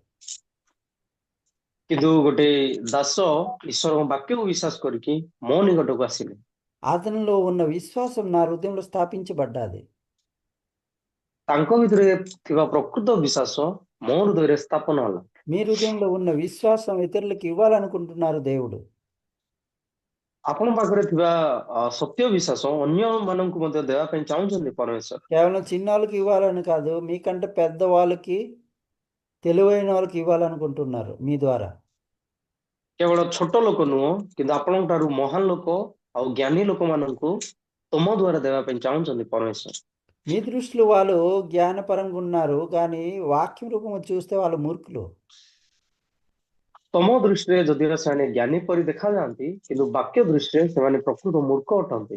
କିନ୍ତୁ ଗୋଟେ ଦାସ ଈଶ୍ୱରଙ୍କ ବାକ୍ୟକୁ ବିଶ୍ୱାସ କରିକି ମୋ ନିକଟକୁ ଆସିଲେ। అతనిలో ఉన్న విశ్వాసం నా హృదయంలో స్థాపించబడ్డాది. ତାଙ୍କ ଭିତରେ ଥିବା ପ୍ରକୃତ ବିଶ୍ୱାସ ମୋ ହୃଦୟରେ ସ୍ଥାପନ ହେଲା। మీ హృదయంలో ఉన్న విశ్వాసం ఇతరులకు ఇవ్వాలనుకుంటున్నారు దేవుడు. ଆପଣ ପାଖରେ ଥିବା ସତ୍ୟ ବିଶ୍ୱାସ ଅନ୍ୟମାନଙ୍କୁ ମଧ୍ୟ ଦେବା ପାଇଁ ଚାହୁଁଛନ୍ତି ପରମେଶ୍ୱର। కేవలం చిన్నవాళ్ళకి ఇవ్వాలని కాదు, మీకంటే పెద్ద వాళ్ళకి, తెలివైన వాళ్ళకి ఇవ్వాలనుకుంటున్నారు మీ ద్వారా. କେବଳ ଛୋଟ ଲୋକ ନୁହଁ କିନ୍ତୁ ଆପଣଙ୍କ ଠାରୁ ମହାନ ଲୋକ ଆଉ ଜ୍ଞାନୀ ଲୋକମାନଙ୍କୁ ତମ ଦ୍ୱାରା ଦେବା ପାଇଁ ଚାହୁଁଛନ୍ତି ପରମେଶ୍ୱର। మీ దృష్టిలో వాళ్ళు జ్ఞానపరంగా ఉన్నారు, కానీ వాక్యం రూపంలో చూస్తే వాళ్ళు మూర్ఖులు. ତମ ଦୃଷ୍ଟିରେ ଯଦିଓ ସେମାନେ ଜ୍ଞାନୀ ପରି ଦେଖାଯାଆନ୍ତି କିନ୍ତୁ ବାକ୍ୟ ଦୃଷ୍ଟିରେ ସେମାନେ ପ୍ରକୃତ ମୂର୍ଖ ଅଟନ୍ତି।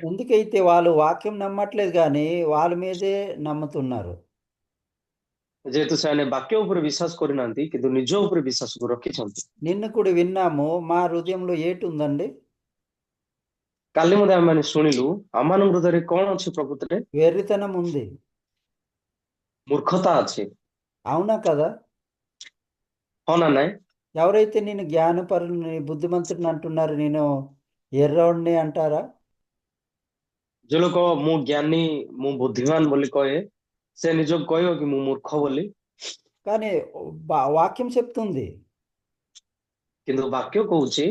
ఎందుకైతే వాళ్ళు వాక్యం నమ్మట్లేదు కానీ వాళ్ళ మీదే నమ్ముతున్నారు. ଯେହେତୁ ସେମାନେ ବାକ୍ୟ ଉପରେ ବିଶ୍ୱାସ କରିନାହାନ୍ତି କିନ୍ତୁ ନିଜ ଉପରେ ବିଶ୍ୱାସକୁ ରଖିଛନ୍ତି। నిన్న కూడా విన్నాము, మా హృదయంలో ఏటి ఉందండి? କାଲି ମଧ୍ୟ ଆମେମାନେ ଶୁଣିଲୁ ଆମମାନଙ୍କ ହୃଦୟରେ କଣ ଅଛି ପ୍ରକୃତରେ? వెర్రితనం ఉంది. ମୂର୍ଖତା ଅଛି, అవునా కదా? ହଁ ନା ନାଇଁ? ఎవరైతే నేను జ్ఞానపరుని, బుద్ధిమంతుడిని అంటున్నారు, నేను ఎర్రోడిని అంటారా? ଯୋଉ ଲୋକ ମୁଁ ଜ୍ଞାନୀ ମୁଁ ବୁଦ୍ଧିମାନ ବୋଲି କହେ ସେ ନିଜକୁ କହିବ କି ମୁଁ ମୂର୍ଖ ବୋଲି? కానీ వాక్యం చెప్తుంది. କିନ୍ତୁ ବାକ୍ୟ କହୁଛି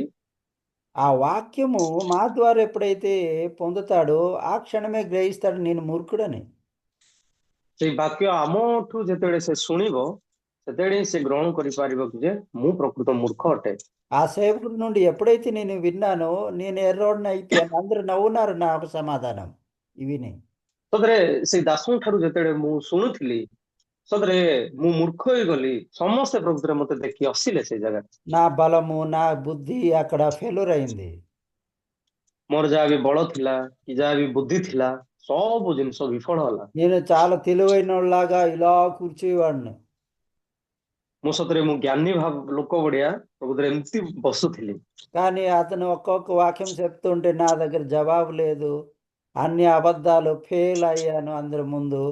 ఆ వాక్యము మా ద్వారా ఎప్పుడైతే పొందుతాడో ఆ క్షణమే గ్రహిస్తాడు నేను మూర్ఖుడని. ସେଇ ବାକ୍ୟ ଆମଠୁ ଯେତେବେଳେ ସେ ଶୁଣିବ ସେତେବେଳେ ହିଁ ସେ ଗ୍ରହଣ କରିପାରିବ କି ଯେ ମୁଁ ପ୍ରକୃତ ମୂର୍ଖ ଅଟେ। ఆ సేవకుడి నుండి ఎప్పుడైతే నేను విన్నానో నేను ఎర్రోడిని అయిపోయాను. అందరూ నవ్వున్నారు నాకు సమాధానం విని. ସତରେ ସେଇ ଦାସଙ୍କ ଠାରୁ ଯେତେବେଳେ ମୁଁ ଶୁଣୁଥିଲି ସତରେ ମୁଁ ମୂର୍ଖ ହେଇଗଲି ସମସ୍ତେ ପ୍ରକୃତରେ ମତେ ଦେଖି ହସିଲେ ସେଇ ଜାଗାରେ। నా బలము నా బుద్ధి అక్కడ ఫెయిల్యూర్ అయింది. ମୋର ଯାହା ବି ବଳ ଥିଲା କି ଯାହା ବି ବୁଦ୍ଧି ଥିଲା ସବୁ ଜିନିଷ ବିଫଳ ହେଲା। నేను చాలా తెలివైనలాగా ఇలా కూర్చేవాడిని. ମୁଁ ସତରେ ମୁଁ ଜ୍ଞାନୀ ଲୋକ ଭଳିଆ ପ୍ରକୃତରେ ଏମିତି ବସୁଥିଲି। కానీ అతను ఒక్కొక్క వాక్యం చెప్తుంటే నా దగ్గర జవాబు లేదు. అన్ని అబద్ధాలు, ఫెయిల్ అయ్యాను అందరి ముందు.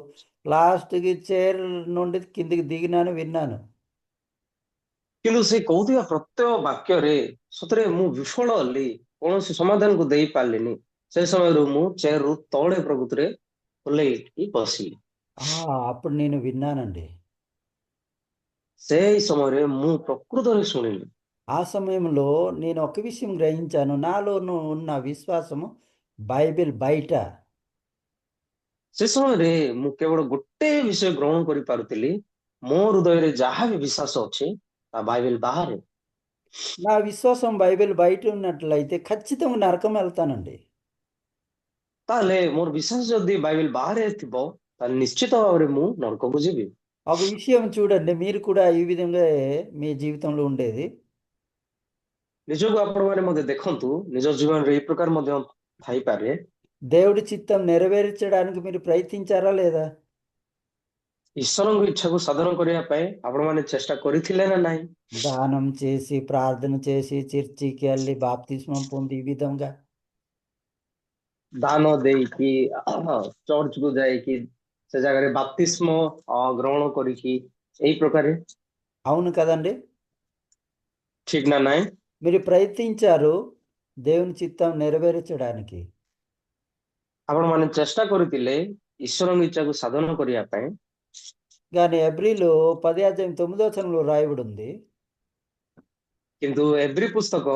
లాస్ట్కి చైర్ నుండి కిందికి దిగినాను, విన్నాను. କିନ୍ତୁ ସେ କହୁଥିବା ପ୍ରତ୍ୟେକ ବାକ୍ୟରେ ସତରେ ମୁଁ ବିଫଳ ହେଲି, କୌଣସି ସମାଧାନକୁ ଦେଇ ପାରିଲିନି। ସେ ସମୟରୁ ମୁଁ ଚେୟାରରୁ ତଳେ ପ୍ରକୃତରେ ଓହ୍ଲେଇକି ବସିଲି। అప్పుడు నేను విన్నానండి. ସେଇ ସମୟରେ ମୁଁ ପ୍ରକୃତରେ ଶୁଣିଲି। ఆ సమయంలో నేను ఒక విషయం గ్రహించాను. నాలోనూ ఉన్న విశ్వాసము బైబిల్ బయట. ସେ ସମୟରେ ମୁଁ କେବଳ ଗୋଟେ ବିଷୟ ଗ୍ରହଣ କରିପାରୁଥିଲି, ମୋ ହୃଦୟରେ ଯାହା ବି ବିଶ୍ୱାସ ଅଛି ତା ବାଇବେଲ ବାହାରେ। నా విశ్వాసం బైబిల్ బయట ఉన్నట్లయితే ఖచ్చితంగా నరకం వెళ్తానండి. ତାହେଲେ ମୋର ବିଶ୍ୱାସ ଯଦି ବାଇବେଲ ବାହାରେ ଥିବ ତାହେଲେ ନିଶ୍ଚିତ ଭାବରେ ମୁଁ ନରକକୁ ଯିବି। ఒక విషయం చూడండి, మీరు కూడా ఈ విధంగా మీ జీవితంలో ఉండేది. ନିଜକୁ ଆପଣମାନେ ମଧ୍ୟ ଦେଖନ୍ତୁ, ନିଜ ଜୀବନରେ ଏଇ ପ୍ରକାର ମଧ୍ୟ ଥାଇପାରେ। దేవుడి చిత్తం నెరవేర్చడానికి మీరు ప్రయత్నించారా లేదా? ଈଶ୍ୱରଙ୍କ ଇଚ୍ଛାକୁ ସାଧନ କରିବା ପାଇଁ ଆପଣମାନେ ଚେଷ୍ଟା କରିଥିଲେ ନା ନାହିଁ? దానం చేసి, ప్రార్థన చేసి, చర్చికి వెళ్ళి బాప్తిస్మం పొంది ఈ విధంగా. ଦାନ ଦେଇକି ଚର୍ଚ୍ଚକୁ ଯାଇକି ସେ ଜାଗାରେ ବାପ୍ତିସ୍ମ ଗ୍ରହଣ କରିକି ଏଇ ପ୍ରକାରେ, అవును కదండి? ଠିକ ନା ନାହିଁ? మీరు ప్రయత్నించారు దేవుని చిత్తం నెరవేర్చడానికి. ଆପଣମାନେ ଚେଷ୍ଟା କରିଥିଲେ ଈଶ୍ୱରଙ୍କ ଇଚ୍ଛାକୁ ସାଧନ କରିବା ପାଇଁ। కానీ ఎబ్రిలో 10:9 రాయబడి ఉంది. କିନ୍ତୁ ଏବ୍ରି ପୁସ୍ତକ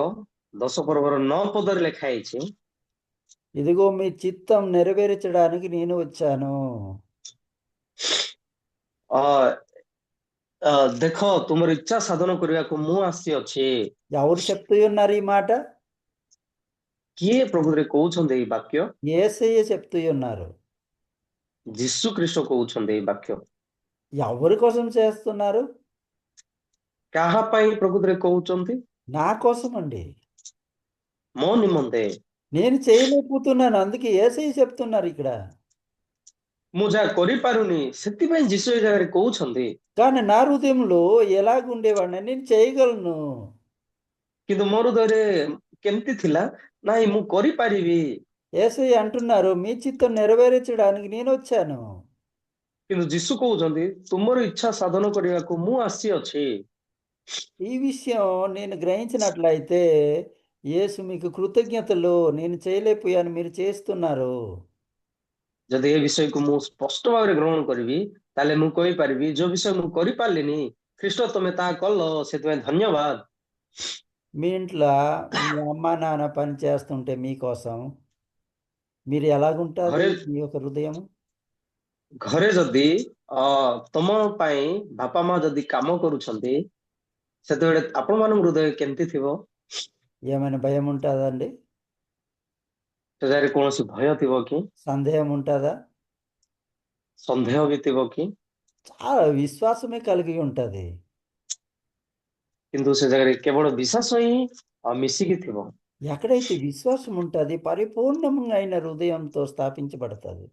10 ପର୍ବର 9 ପଦରେ ଲେଖା ହେଇଛି, ఇదిగో మీ చిత్తం నెరవేర్చడానికి నేను వచ్చాను. ଅ ଦେଖ ତୁମର ଇଚ୍ଛା ସାଧନ କରିବାକୁ ମୁଁ ଆସିଅଛି। ఎవరు చెప్తూ ఉన్నారు ఈ మాట? କିଏ ପ୍ରଭୁରେ କହୁଛନ୍ତି ଏଇ ବାକ୍ୟ? యేసయ్య చెప్తూ ఉన్నారు. ଯୀଶୁ ଖ୍ରୀଷ୍ଟ କହୁଛନ୍ତି ଏଇ ବାକ୍ୟ। ఎవరి కోసం చేస్తున్నారు? କାହା ପାଇଁ ପ୍ରକୃତରେ କହୁଛନ୍ତି? నా కోసం అండి. ମୋ ନିମନ୍ତେ। నేను చేయలేకపోతున్నాను, అందుకే యేసయ్య చెప్తున్నారు ఇక్కడ. ମୁଁ ଯାହା କରିପାରୁନି ସେଥିପାଇଁ ଯୀଶୁ ଏ ଜାଗାରେ କହୁଛନ୍ତି। కానీ నా హృదయంలో ఎలాగుండేవాడిని, నేను చేయగలను. କିନ୍ତୁ ମୋ ହୃଦୟରେ କେମିତି ଥିଲା, ନାଇଁ ମୁଁ କରିପାରିବି। యేసయ్య అంటున్నారు మీ చిత్తం నెరవేర్చడానికి నేను వచ్చాను. କିନ୍ତୁ ଯୀଶୁ କହୁଛନ୍ତି ତୁମର ଇଚ୍ଛା ସାଧନ କରିବାକୁ ମୁଁ ଆସିଅଛି। ఈ విషయం నేను గ్రహించినట్లయితే యేసు మీకు కృతజ్ఞతలు, నేను చేయలేకపోయాను మీరు చేస్తున్నారు. ଯଦି ଏ ବିଷୟକୁ ମୁଁ ସ୍ପଷ୍ଟ ଭାବରେ ଗ୍ରହଣ କରିବି ତାହେଲେ ମୁଁ କହିପାରିବି ଯୋଉ ବିଷୟ ମୁଁ କରିପାରିଲିନି ଖ୍ରୀଷ୍ଟ ତମେ ତାହା କଲ, ସେଥିପାଇଁ ଧନ୍ୟବାଦ। మీ ఇంట్లో మీ అమ్మ నాన్న పని చేస్తుంటే మీకోసం మీరు ఎలాగుంటుంది ଘରେ మీ యొక్క హృదయం? ଘରେ ଯଦି ତମ ପାଇଁ ବାପା ମା ଯଦି କାମ କରୁଛନ୍ତି ସେତେବେଳେ ଆପଣମାନଙ୍କ ହୃଦୟ କେମିତି ଥିବ? ఏమైనా భయం ఉంటుందండి? ସେ ଜାଗାରେ କୌଣସି ଭୟ ଥିବ କି? సందేహం ఉంటుందా? ସନ୍ଦେହ ବି ଥିବ କି? చాలా విశ్వాసమే కలిగి ఉంటుంది. କିନ୍ତୁ ସେ ଜାଗାରେ କେବଳ ବିଶ୍ୱାସ ହିଁ ମିଶିକି ଥିବ। ఎక్కడైతే విశ్వాసం ఉంటుంది పరిపూర్ణమైన హృదయంతో స్థాపించబడుతుంది.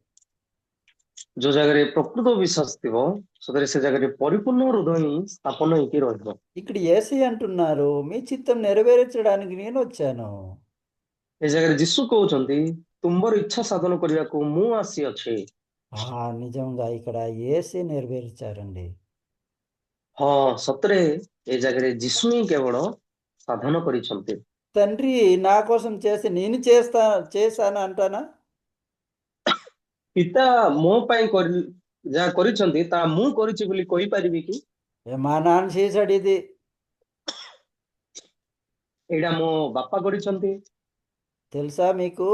ଯୋଉ ଜାଗାରେ ପ୍ରକୃତ ବିଶ୍ୱାସ ଥିବ ସେଥିରେ ସେ ଜାଗାରେ ପରିପୂର୍ଣ୍ଣ ହୃଦୟ ହିଁ ସ୍ଥାପନ ହେଇକି ରହିବ। ఇక్కడ యేసయ్య అంటున్నారు మీ చిత్తం నెరవేర్చడానికి నేను వచ్చాను. ଏ ଜାଗାରେ ଯୀଶୁ କହୁଛନ୍ତି ତୁମର ଇଚ୍ଛା ସାଧନ କରିବାକୁ ମୁଁ ଆସିଅଛି। నిజంగా ఇక్కడ యేసే నెరవేర్చారండి. ହଁ ସତରେ ଏ ଜାଗାରେ ଯୀଶୁ ହିଁ କେବଳ ସାଧନ କରିଛନ୍ତି। తండ్రి నా కోసం చేసి నేను చేశాను అంటానా? ପିତା ମୋ ପାଇଁ ଯାହା କରିଛନ୍ତି ତାହା ମୁଁ କରିଛି ବୋଲି କହିପାରିବି କି? మా నాన్న చేశాడు ఇది. ଏଇଟା ମୋ ବାପା କରିଛନ୍ତି। తెలుసా మీకు?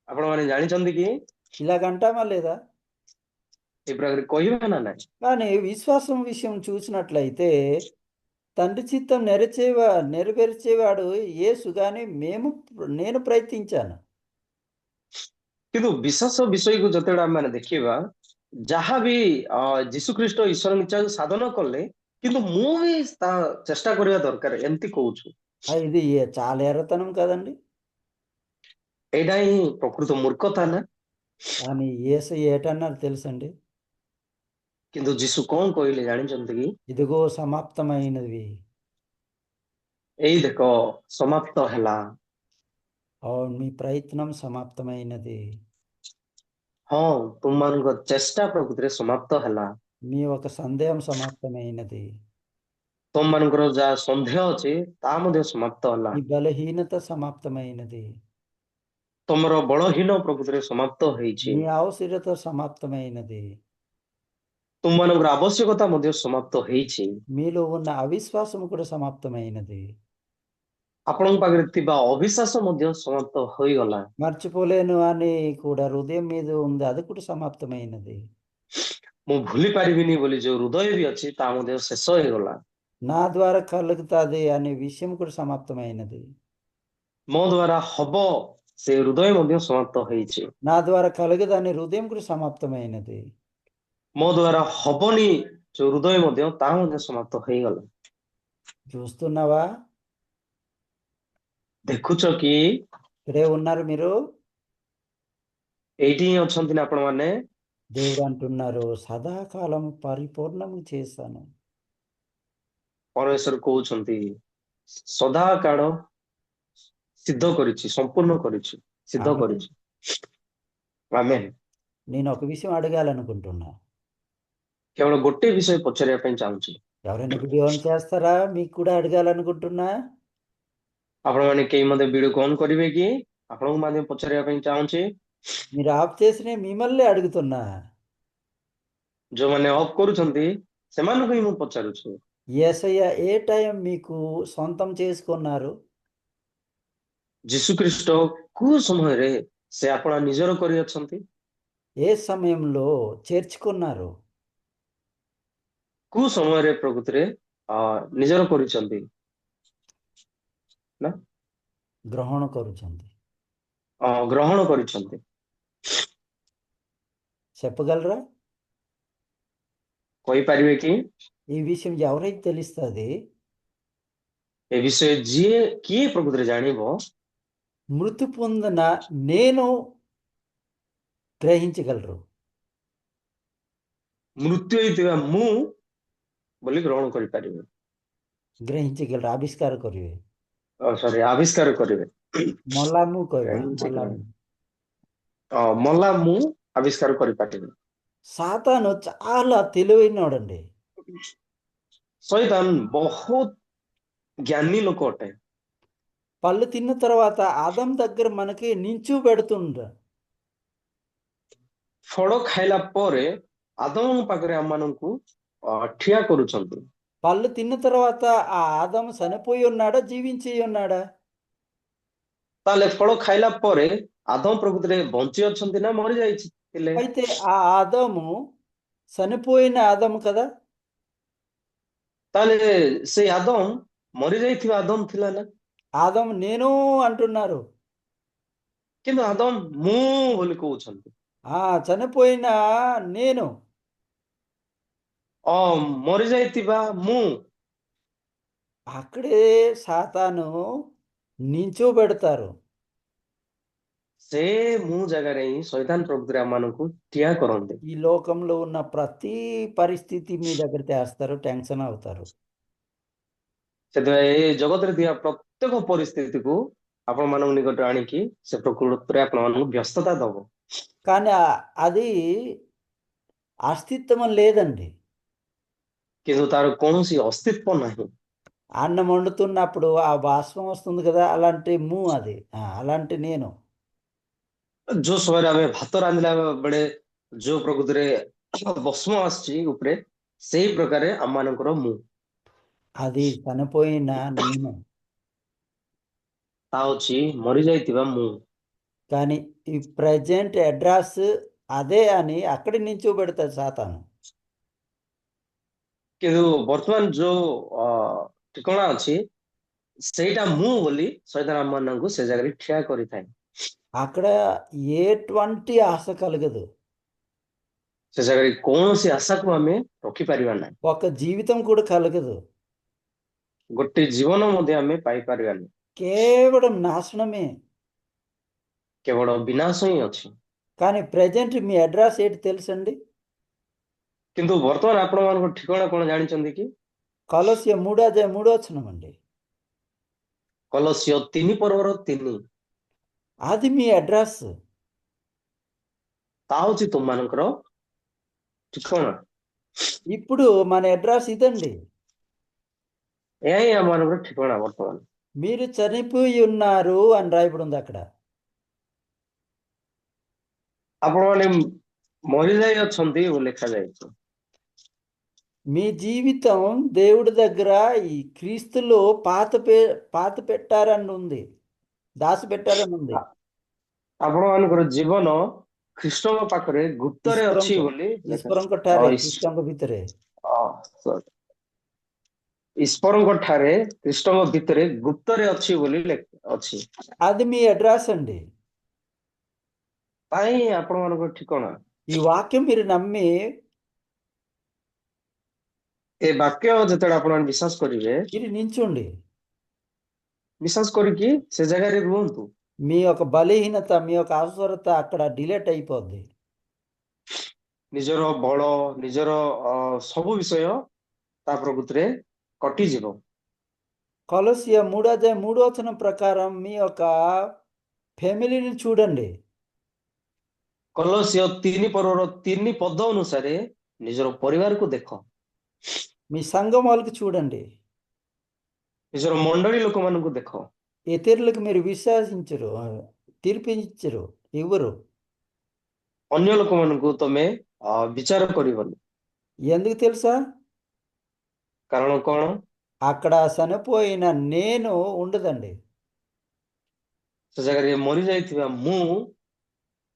ଆପଣମାନେ ଜାଣିଛନ୍ତି କି? ఇలాగంటామా లేదా? ଏ ପ୍ରକାର କହିବା ନା ନାହିଁ? కానీ విశ్వాసం విషయం చూసినట్లయితే తండ్రి చిత్తం నెరవేర్చేవాడు యేసు గాని నేను ప్రయత్నించాను. କିନ୍ତୁ ବିଶ୍ୱାସ ବିଷୟକୁ ଯେତେବେଳେ ଆମେ ଦେଖିବା, ଯାହା ବି ଯୀଶୁ ଖ୍ରୀଷ୍ଟ ଈଶ୍ୱରଙ୍କ ଇଚ୍ଛାକୁ ସାଧନ କଲେ, କିନ୍ତୁ ମୁଁ ବି ତା ଚେଷ୍ଟା କରିବା ଦରକାର ଏମିତି କହୁଛୁ। ఇది చాలా ఎర్రతనం కదండి. ଏଇଟା ହିଁ ପ୍ରକୃତ ମୂର୍ଖତା ନା? కానీ యేసు ఏటన్నారు తెలుసండి? କିନ୍ତୁ ଯୀଶୁ କଣ କହିଲେ ଜାଣିଛନ୍ତି କି? ఇదిగో సమాప్తమైనవి. ଏଇ ଦେଖ ସମାପ୍ତ ହେଲା। అవును, మీ ప్రయత్నం సమాప్తమైనది. ହଁ, ତୁମମାନଙ୍କ ଚେଷ୍ଟା ପ୍ରକୃତିରେ ସମାପ୍ତ ହେଲା। మీ ఒక సందేహం సమాప్తమైనది. ତମମାନଙ୍କର ଯାହା ସନ୍ଦେହ ଅଛି ତାହା ମଧ୍ୟ ସମାପ୍ତ ହେଲା। మీ బలహీనత సమాప్తమైనది. ତମର ବଳହୀନ ପ୍ରକୃତିରେ ସମାପ୍ତ ହେଇଛି। మీ అవసరత సమాప్తమైనది. ତୁମମାନଙ୍କର ଆବଶ୍ୟକତା ମଧ୍ୟ ସମାପ୍ତ ହେଇଛି। మీలో ఉన్న అవిశ్వాసం కూడా సమాప్తమైనది. ଆପଣଙ୍କ ପାଖରେ ଥିବା ଅବିଶ୍ୱାସ ମଧ୍ୟ ସମାପ୍ତ ହୋଇଗଲା। మర్చిపోలేను అని కూడా హృదయం మీద ఉంది, అది కూడా సమాప్తమైనది. ମୁଁ ଭୁଲି ପାରିବିନି ବୋଲି ଯୋଉ ହୃଦୟ ବି ଅଛି ତାହା ମଧ୍ୟ ଶେଷ ହେଇଗଲା। నా ద్వారా కలుగుతుంది అనే విషయం కూడా సమాప్తమైనది. ମୋ ଦ୍ୱାରା ହବ ସେ ହୃଦୟ ମଧ୍ୟ ସମାପ୍ତ ହେଇଛି। నా ద్వారా కలుగదు అనే హృదయం కూడా సమాప్తమైనది. ମୋ ଦ୍ୱାରା ହବନି ଯୋଉ ହୃଦୟ ମଧ୍ୟ ତାହା ମଧ୍ୟ ସମାପ୍ତ ହେଇଗଲା। చూస్తున్నావా? ଦେଖୁଛ କି? ఇక్కడే ఉన్నారు మీరు. ଏଇଠି ହିଁ ଅଛନ୍ତି ନା ଆପଣମାନେ? దేవుడు అంటున్నారు, సదాకాలం పరిపూర్ణము చేశాను. ପରମେଶ୍ୱର କହୁଛନ୍ତି ସଦାକାଳ ସିଦ୍ଧ କରିଛି, ସମ୍ପୂର୍ଣ୍ଣ କରିଛି, ସିଦ୍ଧ ఆమేన్. କରିଛି। ଆମେନ୍। నేను ఒక విషయం అడగాలనుకుంటున్నా. କେବଳ ଗୋଟେ ବିଷୟ ପଚାରିବା ପାଇଁ ଚାହୁଁଛି। ఎవరైనా వీడియో ఆన్ చేస్తారా? మీకు కూడా అడగాలనుకుంటున్నా. ଆପଣମାନେ କେହି ମଧ୍ୟ ଭିଡିଓକୁ ଅନ୍ କରିବେ କି? ଆପଣଙ୍କୁ ମଧ୍ୟ ପଚାରିବା ପାଇଁ ଚାହୁଁଛି। మీరు ఆఫ్ చేసిన మిమ్మల్ని అడుగుతున్నా. ଯୋଉମାନେ ଅଫ୍ କରୁଛନ୍ତି ସେମାନଙ୍କୁ ହିଁ ମୁଁ ପଚାରୁଛି। యేసయ్య ఏ టైం మీకు సొంతం చేసుకున్నారు? ଯୀଶୁଖ୍ରୀଷ୍ଟ କୋଉ ସମୟରେ ସେ ଆପଣ ନିଜର କରିଅଛନ୍ତି? ఏ సమయంలో చేర్చుకున్నారు? କୋଉ ସମୟରେ ପ୍ରକୃତିରେ ନିଜର କରିଛନ୍ତି ନା గ్రహణ କରୁଛନ୍ତି? ଗ୍ରହଣ କରିଛନ୍ତି? చెప్పగలరా? କହିପାରିବେ କି? ఈ విషయం ఎవరైతే తెలుస్తుంది? ଏ ବିଷୟ କିଏ ପ୍ରକୃତିରେ ଜାଣିବ? మృతి పొందిన నేను గ్రహించగలరు. ମୃତ୍ୟୁ ହେଇଥିବା ମୁଁ ବୋଲି ଗ୍ରହଣ କରିପାରିବେ, ଗ୍రహించగలరు, ఆవిష్କାର କରିବେ. ସରି ଆବିଷ୍କାର କରିବେ। ମଲା ମୁଁ କହିବା, ମଲା ମୁଁ. ମଲା ମୁଁ ଆବିଷ୍କାର କରିପାରିବି। సాతాను చాలా తెలివైనోడండి. ଶୈତାନ ବହୁତ ଜ୍ଞାନୀ ଲୋକ ଅଟେ। పళ్ళు తిన్న తర్వాత ఆదం దగ్గర మనకి నించు పెడుతుండ. ଫଳ ଖାଇଲା ପରେ ଆଦମଙ୍କ ପାଖରେ ଆମମାନଙ୍କୁ ଠିଆ କରୁଛନ୍ତି। పళ్ళు తిన్న తర్వాత ఆ ఆదం చనిపోయి ఉన్నాడా, జీవించి ఉన్నాడా? ତାହେଲେ ଫଳ ଖାଇଲା ପରେ ଆଦମ ପ୍ରକୃତିରେ ବଞ୍ଚି ଅଛନ୍ତି ନା ମରି ଯାଇଥିଲେ? అయితే ఆ ఆదము చనిపోయిన ఆదము కదా. ତାହେଲେ ସେଇ ଆଦମ ମରି ଯାଇଥିବା ଆଦମ ଥିଲା ନା? ఆదము నేను అంటున్నారు. କିନ୍ତୁ ଆଦମ ମୁଁ ବୋଲି କହୁଛନ୍ତି। చనిపోయిన నేను, ମରି ଯାଇଥିବା ମୁଁ। అక్కడే సాతాను నించోబెడతారు. ସେ ମୁଁ ଜାଗାରେ ହିଁ ଶୈତାନ ପ୍ରକୃତିରେ ଆମମାନଙ୍କୁ ଠିଆ କରନ୍ତି। ఈ లోకంలో ఉన్న ప్రతి పరిస్థితి మీ దగ్గర తెస్తారు, టెన్షన్ అవుతారు. ସେଥିପାଇଁ ଏ ଜଗତରେ ଥିବା ପ୍ରତ୍ୟେକ ପରିସ୍ଥିତିକୁ ଆପଣ ମାନଙ୍କ ନିକଟରେ ଆଣିକି ସେ ପ୍ରକୃତରେ ଆପଣମାନଙ୍କୁ ବ୍ୟସ୍ତତା ଦବ। కానీ అది అస్తిత్వం లేదండి. କିନ୍ତୁ ତାର କୌଣସି ଅସ୍ତିତ୍ୱ ନାହିଁ। అన్నం వండుతున్నప్పుడు ఆ బాష్పం వస్తుంది కదా, అలాంటి అది అలాంటి నేను. ଯୋଉ ସମୟରେ ଆମେ ଭାତ ରାନ୍ଧିଲା ବେଳେ ଯୋଉ ପ୍ରକୃତିରେ ଭସ୍ମ ଆସୁଛି ଉପରେ, ସେଇ ପ୍ରକାରେ ଆମମାନଙ୍କର ମୁଁ, అది చనిపోయిన నేను. ତା ହଉଛି ମରିଯାଇଥିବା ମୁଁ। కానీ ఈ ప్రజెంట్ అడ్రస్ అదే అని అక్కడి నించోబెడతాడు సాతాను. କିନ୍ତୁ ବର୍ତ୍ତମାନ ଯୋଉ ଠିକଣା ଅଛି, ସେଇଟା ମୁଁ ବୋଲି ଶୈତାନ ଆମମାନଙ୍କୁ ସେ ଜାଗାରେ ଠିଆ କରିଥାଏ। అక్కడ ఎటువంటి ఆశ కలగదు, ସେ ଜାଗାରେ କୌଣସି ଆଶାକୁ ଆମେ ରଖିପାରିବା ନାହିଁ, ఒక జీవితం కూడా కలగదు, ଗୋଟେ ଜୀବନ ମଧ୍ୟ ଆମେ ପାଇପାରିବାନି, కేవలం నాశనమే. କେବଳ ବିନାଶ ହିଁ ଅଛି। కానీ ప్రజెంట్ మీ అడ్రస్ ఏంటి తెలుసండి? କିନ୍ତୁ ବର୍ତ୍ତମାନ ଆପଣମାନଙ୍କ ଠିକଣା କଣ ଜାଣିଛନ୍ତି କି? కొలస్య 3:3 అండి. କଲସ୍ୟ 3:3 అది మీ అడ్రస్. ତା ହଉଛି ତୁମମାନଙ୍କର ଠିକଣା। ఇప్పుడు మన అడ్రస్ ఇదండి. ଏହା ହିଁ ଆମମାନଙ୍କର ଠିକଣା ବର୍ତ୍ତମାନ। మీరు చనిపోయి ఉన్నారు అని రాయబడి ఉంది అక్కడ. ଆପଣମାନେ ମରିଯାଇ ଅଛନ୍ତି ବୋଲି ଲେଖାଯାଇଛି। మీ జీవితం దేవుడి దగ్గర ఈ క్రీస్తులో పాత పెట్టారని ఉంది, దాచి పెట్టారని ఉంది. ଆପଣମାନଙ୍କର ଜୀବନ ଖ୍ରୀଷ୍ଟଙ୍କ ପାଖରେ ଗୁପ୍ତରେ ଅଛି ବୋଲି ଈଶ୍ୱରଙ୍କ ଠାରେ, ଖ୍ରୀଷ୍ଟଙ୍କ ଭିତରେ। ଈଶ୍ୱରଙ୍କ ଠାରେ ଖ୍ରୀଷ୍ଟଙ୍କ ଭିତରେ ଗୁପ୍ତରେ ଅଛି ବୋଲି ଅଛି। అది మీ అడ్రస్ అండి. ପାଇଁ ଆପଣମାନଙ୍କର ଠିକଣା। ఈ వాక్యం మీరు నమ్మి ଏ ବାକ୍ୟ ଯେତେବେଳେ ଆପଣମାନେ ବିଶ୍ୱାସ କରିବେ, మీరు నించోండి. ବିଶ୍ୱାସ କରିକି ସେ ଜାଗାରେ ରୁହନ୍ତୁ। మీ యొక్క బలహీనత, మీ యొక్క అవసరత అక్కడ డిలీట్ అయిపోద్ది. ନିଜର ବଳ, ନିଜର ସବୁ ବିଷୟ ତା ପ୍ରକୃତିରେ କଟିଯିବ। కొలస్య 3:3 ప్రకారం మీ యొక్క ఫ్యామిలీని చూడండి. କଲସ୍ୟ 3:3 ଅନୁସାରେ ନିଜର ପରିବାରକୁ ଦେଖ, మీ సంఘం వాళ్ళకి చూడండి. ନିଜର ମଣ୍ଡଳୀ ଲୋକମାନଙ୍କୁ ଦେଖ, ఇతరులకు మీరు విశ్వాసించరు, తీర్పిచ్చరు, ఇవ్వరు. ଅନ୍ୟ ଲୋକମାନଙ୍କୁ ତମେ ବିଚାର କରିବନି। ఎందుకు తెలుసా? କାରଣ କଣ? అక్కడ చనిపోయిన నేను ఉండదండి. ସେ ଜାଗାରେ ମରିଯାଇଥିବା ମୁଁ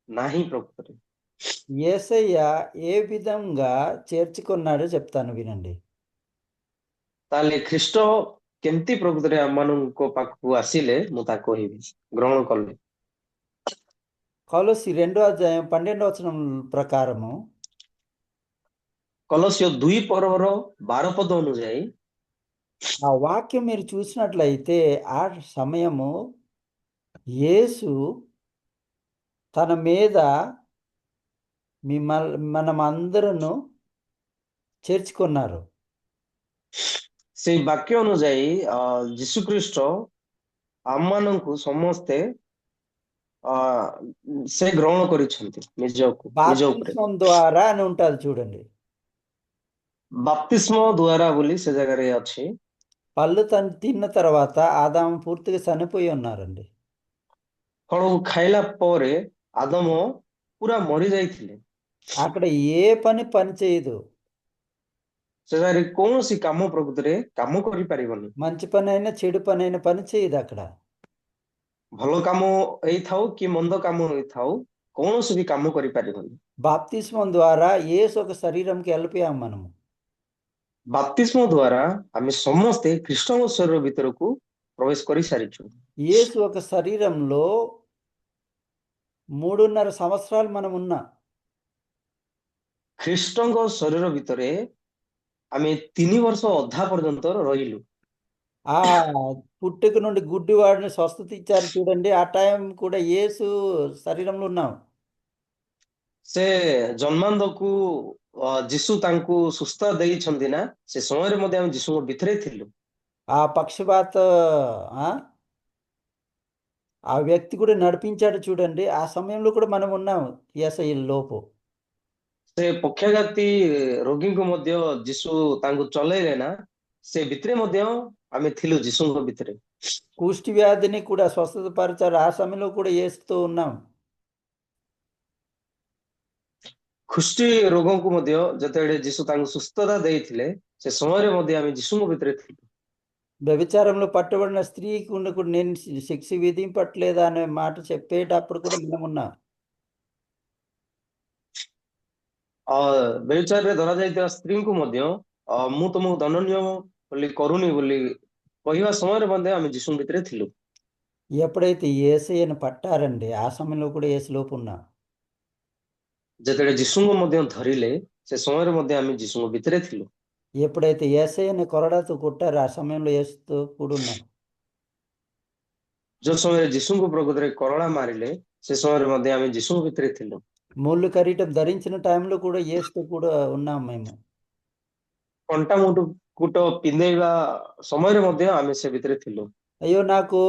ନାହିଁ ପ୍ରକୃତରେ। యేసయ్య ఏ విధంగా చేర్చుకున్నాడో చెప్తాను వినండి. ତାହେଲେ ଖ୍ରୀଷ୍ଟ କେମିତି ପ୍ରକୃତରେ ଆମମାନଙ୍କ ପାଖକୁ ଆସିଲେ ମୁଁ ତାକୁ କହିବି, ଗ୍ରହଣ କଲେ। కొలస్సి 2:12 ప్రకారము, କଲସ୍ୟ 2:12 ଅନୁଯାୟୀ ఆ వాక్యం మీరు చూసినట్లయితే ఆ సమయము యేసు తన మీద మనమందరూ చేర్చుకున్నారు. ସେଇ ବାକ୍ୟ ଅନୁଯାୟୀ ଯୀଶୁ ଖ୍ରୀଷ୍ଟ ଆମମାନଙ୍କୁ ସମସ୍ତେ ସେ ଗ୍ରହଣ କରିଛନ୍ତି ନିଜ ଉପରେ। బాప్తిస్మం ద్వారా అని ఉంటుంది చూడండి. ବାପ୍ତିସ୍ମ ଦ୍ୱାରା ବୋଲି ସେ ଜାଗାରେ ଅଛି। పళ్ళు తిన్న తర్వాత ఆదాము పూర్తిగా చనిపోయి ఉన్నారండి. ଫଳକୁ ଖାଇଲା ପରେ ଆଦମ ପୁରା ମରି ଯାଇଥିଲେ। అక్కడ ఏ పని చేయదు, ସେ ଜାଗାରେ କୌଣସି କାମ ପ୍ରକୃତିରେ କାମ କରିପାରିବନି। మంచి పని అయినా చెడు పని అయినా పని చేయదు అక్కడ. ଭଲ କାମ ହେଇଥାଉ କି ମନ୍ଦ କାମ ହେଇଥାଉ, କୌଣସି ବି କାମ କରିପାରିବନି। బాప్తిస్మం ద్వారా యేసు ఒక శరీరంకి వెళ్ళిపోయాం మనము. ବାପ୍ତିସ୍ମ ଦ୍ୱାରା ଆମେ ସମସ୍ତେ ଖ୍ରୀଷ୍ଟଙ୍କ ଶରୀର ଭିତରକୁ ପ୍ରବେଶ କରିସାରିଛୁ। యేసు ఒక శరీరంలో 3.5 సంవత్సరాలు మనం ఉన్నాం. ଖ୍ରୀଷ୍ଟଙ୍କ ଶରୀର ଭିତରେ ଆମେ 3 ବର୍ଷ ଅଧା ପର୍ଯ୍ୟନ୍ତ ରହିଲୁ। ఆ పుట్టుక నుండి గుడ్డివాడిని స్వస్థత ఇచ్చారు చూడండి, ఆ టైం కూడా యేసు శరీరంలో ఉన్నాం. ସେ ଜନ୍ମାନ୍ଦକୁ ଯୀଶୁ ତାଙ୍କୁ ସୁସ୍ଥ ଦେଇଛନ୍ତି ନା, ସେ ସମୟରେ ମଧ୍ୟ ଆମେ ଯୀଶୁଙ୍କ ଭିତରେ ଥିଲୁ। ఆ పక్షపాత ఆ వ్యక్తి కూడా నడిపించాడు చూడండి, ఆ సమయంలో కూడా మనం ఉన్నాం యేసయ్య లోపు. ସେ ପକ୍ଷାଘାତୀ ରୋଗୀଙ୍କୁ ମଧ୍ୟ ଯୀଶୁ ତାଙ୍କୁ ଚଲେଇଲେ ନା, ସେ ଭିତରେ ମଧ୍ୟ ଆମେ ଥିଲୁ ଯୀଶୁଙ୍କ ଭିତରେ। కుష్టి వ్యాధిని కూడా స్వస్థతపరిచారు. ఆ సమయంలో కూడా యేసుతో ఉన్నాం. ଖ୍ରୀଷ୍ଟି ରୋଗଙ୍କୁ ମଧ୍ୟ ଯେତେବେଳେ ଯୀଶୁ ତାଙ୍କୁ ସୁସ୍ଥତା ଦେଇଥିଲେ ସେ ସମୟରେ ମଧ୍ୟ ଆମେ ଯୀଶୁଙ୍କ ଭିତରେ ଥିଲୁ। వ్యభిచారంలో పట్టబడిన స్త్రీకి ఉన్న కూడా నేను శిక్ష విధింపట్లేదా అనే మాట చెప్పేటప్పుడు కూడా మనం ఉన్నాం. ବ୍ୟଭିଚାରରେ ଧରାଯାଇଥିବା ସ୍ତ୍ରୀଙ୍କୁ ମଧ୍ୟ ମୁଁ ତମକୁ ଦଣ୍ଡନୀୟ ବୋଲି କରୁନି ବୋଲି କହିବା ସମୟରେ ମଧ୍ୟ ଆମେ ଯୀଶୁଙ୍କ ଭିତରେ ଥିଲୁ। ఎప్పుడైతే యేసయ్యను పట్టారండి ఆ సమయంలో కూడా యేసులోపు ఉన్నాం. ଯେତେବେଳେ ଯୀଶୁଙ୍କୁ ମଧ୍ୟ ଧରିଲେ ସେ ସମୟରେ ମଧ୍ୟ ଆମେ ଯୀଶୁଙ୍କ ଭିତରେ ଥିଲୁ। ఎప్పుడైతే యేసయ్యని కొరడాతో కొట్టారో ఆ సమయంలో యేసుతో కూడా ఉన్నాం. ଯୋଉ ସମୟରେ ଯୀଶୁଙ୍କୁ ପ୍ରକୃତରେ କରଳା ମାରିଲେ ସେ ସମୟରେ ମଧ୍ୟ ଆମେ ଯୀଶୁଙ୍କ ଭିତରେ ଥିଲୁ। ముళ్ళు కిరీటం ధరించిన టైంలో కూడా యేసుతో కూడా ఉన్నాం మేము. କଣ୍ଟା ମୁକୁଟ ପିନ୍ଧେଇବା ସମୟରେ ମଧ୍ୟ ଆମେ ସେ ଭିତରେ ଥିଲୁ। అయ్యో నాకు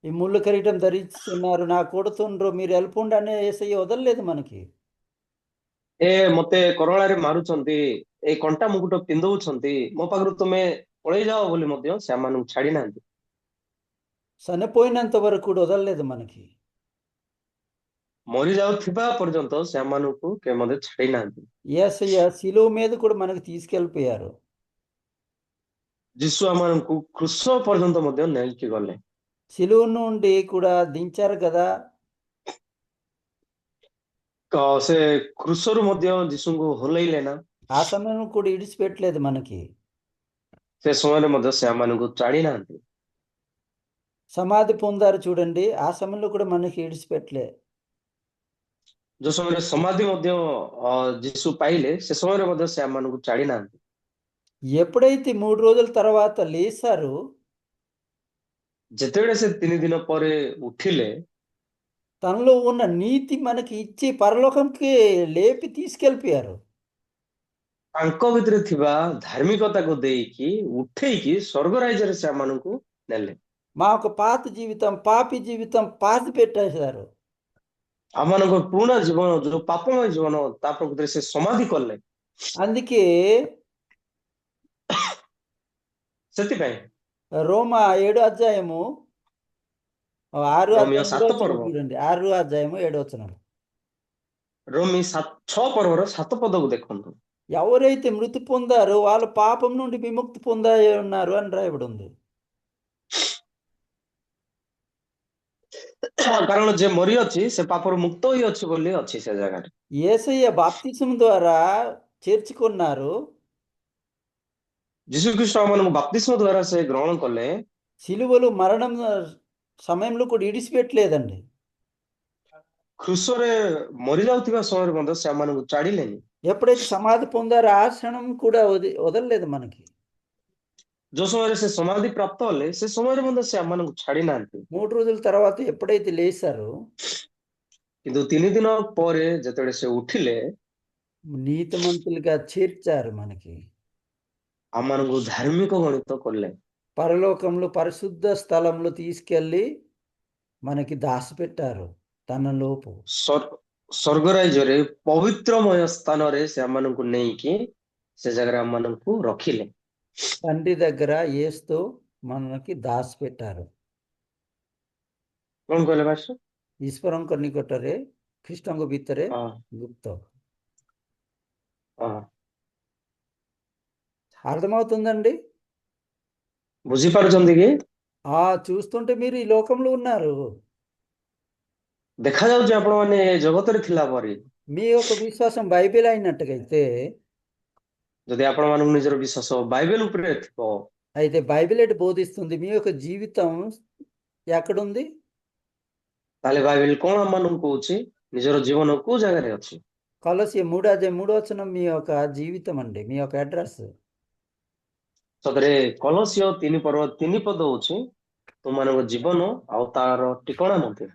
ఈ ముళ్ళు కిరీటం ధరిస్తున్నారు, నా కొడుతుండ్రు, మీరు వెళ్ళిపోండి అనే యేసయ్య వదలలేదు మనకి. ଏ ମତେ କରଳାରେ ମାରୁଛନ୍ତି, ଏ କଣ୍ଟା ମୁକୁଟ ପିନ୍ଧଉଛନ୍ତି, ମୋ ପାଖରୁ ତୁମେ ପଳେଇ ଯାଅ ବୋଲି ମଧ୍ୟ ସେମାନଙ୍କୁ ଛାଡି ନାହାନ୍ତି। చనిపోయినంత వరకు కూడా వదలలేదు మనకి. ମରି ଯାଉଥିବା ପର୍ଯ୍ୟନ୍ତ ସେମାନଙ୍କୁ କେବେ ମଧ୍ୟ ଛାଡି ନାହାନ୍ତି। యేసయ్య శిలువ మీద కూడా మనకి తీసుకెళ్ళిపోయారు. ଯୀଶୁ ଆମମାନଙ୍କୁ କୃଷ ପର୍ଯ୍ୟନ୍ତ ମଧ୍ୟ ନେଇକି ଗଲେ। శిలువ నుండి కూడా దించారు కదా. ସେ କୃଷରୁ ମଧ୍ୟ ଯୀଶୁଙ୍କୁ ହଲେଇଲେ ନା, ఆ సమయంలో కూడా ఇడిచిపెట్టలేదు మనకి. ସେ ସମୟରେ ମଧ୍ୟ ସେମାନଙ୍କୁ ଛାଡି ନାହାନ୍ତି। సమాధి పొందారు చూడండి, ఆ సమయంలో కూడా మనకి ఇడిచిపెట్టలే. ଯୋଉ ସମୟରେ ସମାଧି ମଧ୍ୟ ଯୀଶୁ ପାଇଲେ ସେ ସମୟରେ ମଧ୍ୟ ସେମାନଙ୍କୁ ଛାଡି ନାହାନ୍ତି। ఎప్పుడైతే 3 రోజుల తర్వాత లేచారు, ଯେତେବେଳେ ସେ 3 ଦିନ ପରେ ଉଠିଲେ తనలో ఉన్న నీతి మనకి ఇచ్చి పరలోకంకి లేపి తీసుకెళ్ళిపోయారు. ତାଙ୍କ ଭିତରେ ଥିବା ଧାର୍ମିକତାକୁ ଦେଇକି ଉଠେଇକି ସ୍ୱର୍ଗ ରାଜ୍ୟରେ ସେମାନଙ୍କୁ ନେଲେ। మా ఒక పాత జీవితం, పాపి జీవితం పాతి పెట్టేశారు. ଆମମାନଙ୍କ ପୁରୁଣା ଜୀବନ ଯୋଉ ପାପମୟ ଜୀବନ ତା ପ୍ରକୃତିରେ ସେ ସମାଧି କଲେ। అందుకే ସେଥିପାଇଁ రోమా 7 అధ్యాయము 6 ରୋମିଓ అధ్యాయం 3 7 వచనం ପର୍ବ చూడండి. 6 అధ్యాయము 7 వచనం. ରୋମି 6 ପର୍ବର 7 ପଦକୁ ଦେଖନ୍ତୁ। ఎవరైతే మృతి పొందారో వాళ్ళు పాపం నుండి విముక్తి పొంది ఉన్నారు అని రాయబడి ఉంది. କାରଣ ଯେ ମରିଅଛି ସେ ପାପରୁ ମୁକ୍ତ ହୋଇଅଛି ବୋଲି ଅଛି ସେ ଜାଗାରେ। యేసయ్య బాప్తిసం ద్వారా చేర్చుకున్నారు. ଯୀଶୁ ଖ୍ରୀଷ୍ଟ ଆମମାନଙ୍କୁ ବାପ୍ତିସ୍ମ ଦ୍ୱାରା ସେ ଗ୍ରହଣ କଲେ। సిలువలో మరణం సమయంలో కూడా ఇడిచిపెట్టలేదండి. କୃଷରେ ମରି ଯାଉଥିବା ସମୟରେ ମଧ୍ୟ ସେମାନଙ୍କୁ ଛାଡ଼ିଲେନି। ఎప్పుడైతే సమాధి పొందారో ఆ క్షణం కూడా వదలలేదు మనకి. ଯୋଉ ସମୟରେ ସେ ସମାଧି ପ୍ରାପ୍ତ ହେଲେ ସେ ସମୟରେ ମଧ୍ୟ ସେ ଆମମାନଙ୍କୁ ଛାଡ଼ି ନାହାନ୍ତି। 3 రోజుల తర్వాత ఎప్పుడైతే లేచారో କିନ୍ତୁ 3 ଦିନ ପରେ ଯେତେବେଳେ ସେ ଉଠିଲେ నీతిమంతులుగా చేర్చారు మనకి. ଆମମାନଙ୍କୁ ଧାର୍ମିକ ଗଣିତ କଲେ। పరలోకంలో పరిశుద్ధ స్థలంలో తీసుకెళ్ళి మనకి దాచిపెట్టారు తన లోపు. ସ୍ୱର୍ଗ ରାଜ୍ୟରେ ପବିତ୍ରମୟ ସ୍ଥାନରେ ସେ ଆମମାନଙ୍କୁ ନେଇକି ସେ ଜାଗାରେ ଆମମାନଙ୍କୁ ରଖିଲେ। తండ్రి దగ్గర యేసుతో మనకి దాచిపెట్టారు. କଣ କହିଲେ ମାଷ୍ଟର? ଈଶ୍ୱରଙ୍କ ନିକଟରେ, ଖ୍ରୀଷ୍ଟଙ୍କ ଭିତରେ ହଁ ଗୁପ୍ତ. ହଁ అర్థమవుతుందండి? ବୁଝିପାରୁଛନ୍ତି କି? చూస్తుంటే మీరు ఈ లోకంలో ఉన్నారు. ଦେଖାଯାଉଛି ଆପଣମାନେ ଏ ଜଗତରେ ଥିଲା ପରି। మీ యొక్క విశ్వాసం బైబిల్ అయినట్టుగైతే, ଯଦି ଆପଣମାନଙ୍କୁ ନିଜର ବିଶ୍ୱାସ ବାଇବେଲ ଉପରେ ଥିବ అయితే బైబిల్ ఎటు బోధిస్తుంది? మీ యొక్క జీవితం ఎక్కడుంది? ତାହେଲେ ବାଇବେଲ କଣ ଆମମାନଙ୍କୁ କହୁଛି? ନିଜର ଜୀବନ କୋଉ ଜାଗାରେ ଅଛି? కొలస్సీ 3 అధ్యాయం 3 వచనం మీ యొక్క జీవితం అండి, మీ యొక్క అడ్రస్. ସତରେ କଲସିୟ 3 ପର୍ବ 3 ପଦ ହଉଛି ତୁମମାନଙ୍କ ଜୀବନ ଆଉ ତାର ଠିକଣା ମଧ୍ୟ।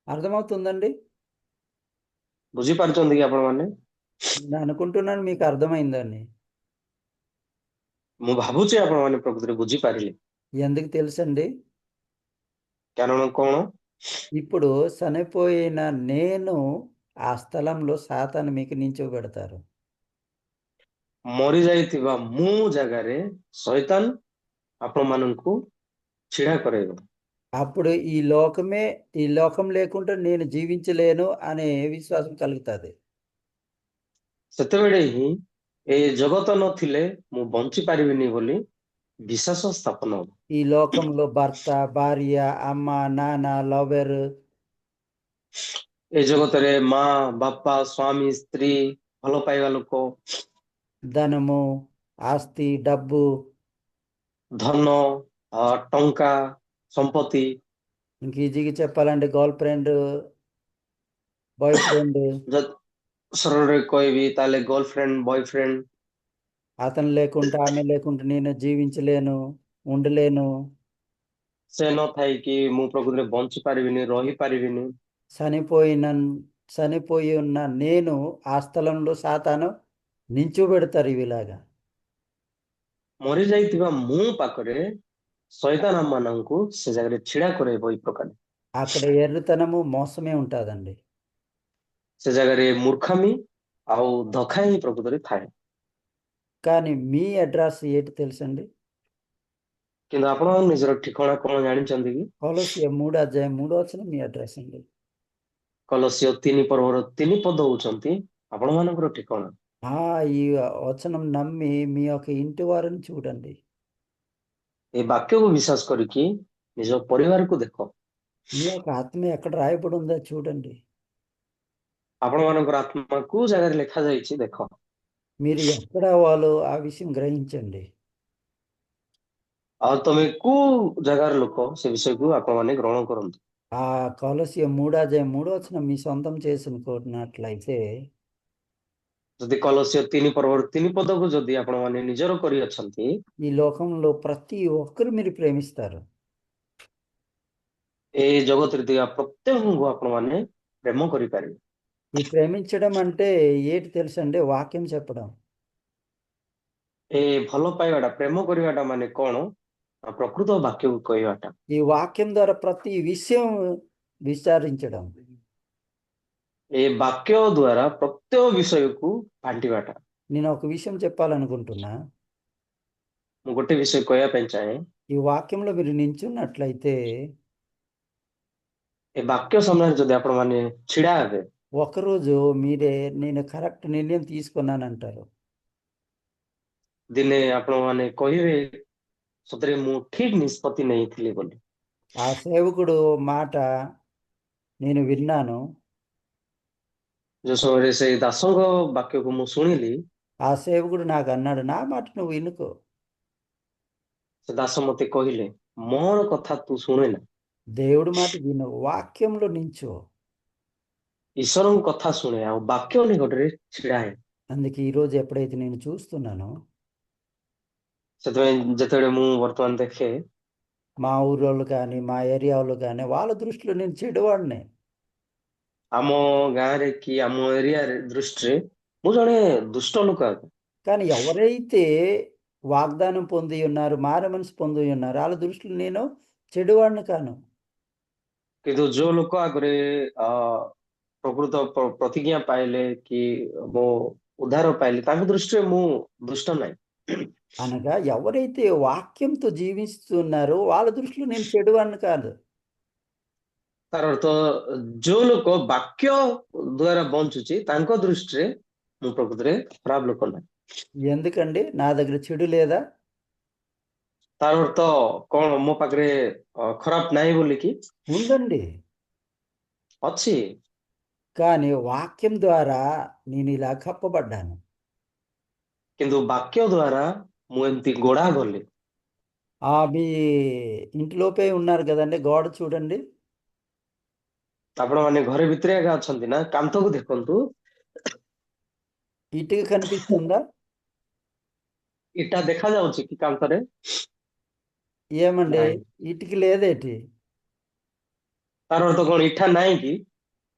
అర్థమవుతుందండి? ବୁଝିପାରୁଛନ୍ତି କି ଆପଣମାନେ? నేను అనుకుంటున్నాను మీకు అర్థమైందని. ମୁଁ ଭାବୁଛି ଆପଣମାନେ ପ୍ରକୃତରେ ବୁଝିପାରିଲେ। ఎందుకు తెలుసండి? କାରଣ କଣ? ఇప్పుడు చనిపోయిన నేను ఆ స్థలంలో సాతాను మీకు నించోబెడతారు. ମରି ଯାଇଥିବା ମୁଁ ଜାଗାରେ ଶୈତାନ ଆପଣମାନଙ୍କୁ ଛିଡ଼ା କରେଇବ। అప్పుడు ఈ లోకం లేకుండా నేను జీవించలేను అనే విశ్వాసం కలుగుతుంది. ସେତେବେଳେ ହିଁ ଏ ଜଗତ ନଥିଲେ ମୁଁ ବଞ୍ଚି ପାରିବିନି ବୋଲି ବିଶ୍ୱାସ ସ୍ଥାପନ ହବ। ఈ లోకంలో భర్త, భార్య, అమ్మ, నాన్న, లవర్, ଏ ଜଗତରେ ମା, ବାପା, ସ୍ୱାମୀ, ସ୍ତ୍ରୀ, ଭଲ ପାଇବା ଲୋକ, ధనము, ఆస్తి, డబ్బు, ଧନ, ଟଙ୍କା, ସମ୍ପତ୍ତି, ఇంక ఈజీగా చెప్పాలంటే గర్ల్ ఫ్రెండ్, బాయ్ ఫ్రెండ్, ଯଦି ସରଳରେ କହିବି ତାହେଲେ ଗର୍ଲଫ୍ରେଣ୍ଡ, ବୟଫ୍ରେଣ୍ଡ, అతను లేకుండా ఆమె లేకుండా నేను జీవించలేను, ఉండలేను. ସେ ନଥାଇକି ମୁଁ ପ୍ରକୃତିରେ ବଞ୍ଚି ପାରିବିନି, ରହିପାରିବିନି। చనిపోయిన చనిపోయి ఉన్న నేను ఆ స్థలంలో సాతాను నించోబెడతారు ఇవిలాగా. ମରିଯାଇଥିବା ମୁଁ ପାଖରେ ଶୈତାନ ମାନଙ୍କୁ ସେ ଜାଗାରେ ଛିଡ଼ା କରେଇବ ଏଇ ପ୍ରକାର। అక్కడ ఎర్రతనము, మోసమే ఉంటుందండి. ସେ ଜାଗାରେ ମୂର୍ଖାମି ଆଉ ଧୋକା ହିଁ ପ୍ରକୃତରେ ଥାଏ। కానీ మీ అడ్రస్ ఏంటి తెలుసండి? କିନ୍ତୁ ଆପଣ ନିଜର ଠିକଣା କଣ ଜାଣିଛନ୍ତି କି? కొలొస్సీయ 3:3 మీ అడ్రస్ అండి. କଲସ୍ୟ 3 ପର୍ବର 3 ପଦ ହଉଛନ୍ତି ଆପଣମାନଙ୍କର ଠିକଣା। ఈ వచనం నమ్మి మీ యొక్క ఇంటి వారిని చూడండి. ଏ ବାକ୍ୟକୁ ବିଶ୍ୱାସ କରିକି ନିଜ ପରିବାରକୁ ଦେଖ। మీ యొక్క ఆత్మ ఎక్కడ రాయబడి ఉందో చూడండి. ଆପଣମାନଙ୍କର ଆତ୍ମା କୋଉ ଜାଗାରେ ଲେଖା ଯାଇଛି ଦେଖ। మీరు ఎక్కడ వాళ్ళు ఆ విషయం గ్రహించండి. ଆଉ ତମେ କୋଉ ଜାଗାର ଲୋକ ସେ ବିଷୟକୁ ଆପଣମାନେ ଗ୍ରହଣ କରନ୍ତୁ। ఆ కొలొస్సీయ 3:3 మీ సొంతం చేసుకున్నట్లయితే ଯଦି କଲସ୍ୟ 3 ପର୍ବର 3 ପଦକୁ ଯଦି ଆପଣମାନେ ନିଜର କରିଅଛନ୍ତି, ఈ లోకంలో ప్రతి ఒక్కరు మీరు ప్రేమిస్తారు. ଏ ଜଗତରେ ଥିବା ପ୍ରତ୍ୟେକଙ୍କୁ ଆପଣମାନେ ପ୍ରେମ କରିପାରିବେ। ఈ ప్రేమించడం అంటే ఏంటి తెలుసండి? వాక్యం చెప్పడం. ଏ ଭଲ ପାଇବାଟା, ପ୍ରେମ କରିବାଟା ମାନେ କଣ? ପ୍ରକୃତ ବାକ୍ୟକୁ କହିବାଟା। ఈ వాక్యం ద్వారా ప్రతి విషయం విచారించడం. ଏ ବାକ୍ୟ ଦ୍ଵାରା ପ୍ରତ୍ୟେକ ବିଷୟକୁ ବାଣ୍ଟିବାଟା। నేను ఒక విషయం చెప్పాలనుకుంటున్నా. ମୁଁ ଗୋଟେ ବିଷୟ କହିବା ପାଇଁ ଚାହେଁ। ఈ వాక్యంలో మీరు నించున్నట్లయితే ଏ ବାକ୍ୟ ସାମ୍ନାରେ ଯଦି ଆପଣମାନେ ଛିଡ଼ା ହେବେ, ఒకరోజు మీరే నేను కరెక్ట్ నిర్ణయం తీసుకున్నానంటారు. ଦିନେ ଆପଣମାନେ କହିବେ ସତରେ ମୁଁ ଠିକ ନିଷ୍ପତ୍ତି ନେଇଥିଲି ବୋଲି। ఆ సేవకుడు మాట నేను విన్నాను. ଯୋଉ ସମୟରେ ସେଇ ଦାସଙ୍କ ବାକ୍ୟକୁ ମୁଁ ଶୁଣିଲି, ఆ సేవకుడు నాకు అన్నాడు, నా మాట నువ్వు వినుకో. ସେ ଦାସ ମତେ କହିଲେ ମୋର କଥା ତୁ ଶୁଣେନା, దేవుడి మాట విను, వాక్యంలో నించో. ଈଶ୍ୱରଙ୍କ କଥା ଶୁଣେ ଆଉ ବାକ୍ୟ ନିକଟରେ ଛିଡ଼ା ହେ। అందుకే ఈరోజు ఎప్పుడైతే నేను చూస్తున్నానో ସେଥିପାଇଁ ଯେତେବେଳେ ମୁଁ ବର୍ତ୍ତମାନ ଦେଖେ మా ఊరోళ్ళు కానీ మా ఏరియా వాళ్ళు కానీ వాళ్ళ దృష్టిలో నేను చెడువాడినే. ଆମ ଗାଁରେ କି ଆମ ଏରିଆରେ ଦୃଷ୍ଟିରେ ମୁଁ ଜଣେ ଦୁଷ୍ଟ ଲୋକ ଆଗ। కానీ ఎవరైతే వాగ్దానం పొంది ఉన్నారు, మారు మనసు పొంది ఉన్నారు, వాళ్ళ దృష్టిలో నేను చెడువాడిని కాను. କିନ୍ତୁ ଯୋଉ ଲୋକ ଆଗରେ ପ୍ରକୃତ ପ୍ରତିଜ୍ଞା ପାଇଲେ କି ମୁଁ ଉଦ୍ଧାର ପାଇଲି ତାଙ୍କ ଦୃଷ୍ଟିରେ ମୁଁ ଦୁଷ୍ଟ ନାହିଁ। అనగా ఎవరైతే వాక్యంతో జీవిస్తున్నారో వాళ్ళ దృష్టిలో నేను చెడువాడిని కాదు. ତାର ଅର୍ଥ ଯୋଉ ଲୋକ ବାକ୍ୟ ଦ୍ଵାରା ବଞ୍ଚୁଛି ତାଙ୍କ ଦୃଷ୍ଟିରେ ମୁଁ ପ୍ରକୃତରେ ଖରାପ ଲୋକ ନାହିଁ। ఎందుకండి? నా దగ్గర చెడు లేదా? ତାର ଅର୍ଥ କଣ ମୋ ପାଖରେ ଖରାପ ନାହିଁ ବୋଲିକି? ఉందండి. ଅଛି, కానీ వాక్యం ద్వారా నేను ఇలా కప్పబడ్డాను. କିନ୍ତୁ ବାକ୍ୟ ଦ୍ଵାରା ମୁଁ ଏମିତି ଗୋଡା ଗଲି। మీ ఇంటిలోపే ఉన్నారు కదండి, గోడ చూడండి. ଆପଣମାନେ ଘରେ ଭିତରେ ଏକା ଅଛନ୍ତି ନା? କାନ୍ଥକୁ ଦେଖନ୍ତୁ, ఇటుక కనిపిస్తుందా? ଇଟା ଦେଖାଯାଉଛି କି କାନ୍ଥରେ? ఏమండి, ନାହିଁ। ఇటుక లేదేటి? ତାର ଅର୍ଥ କଣ ଇଠା ନାହିଁ କି?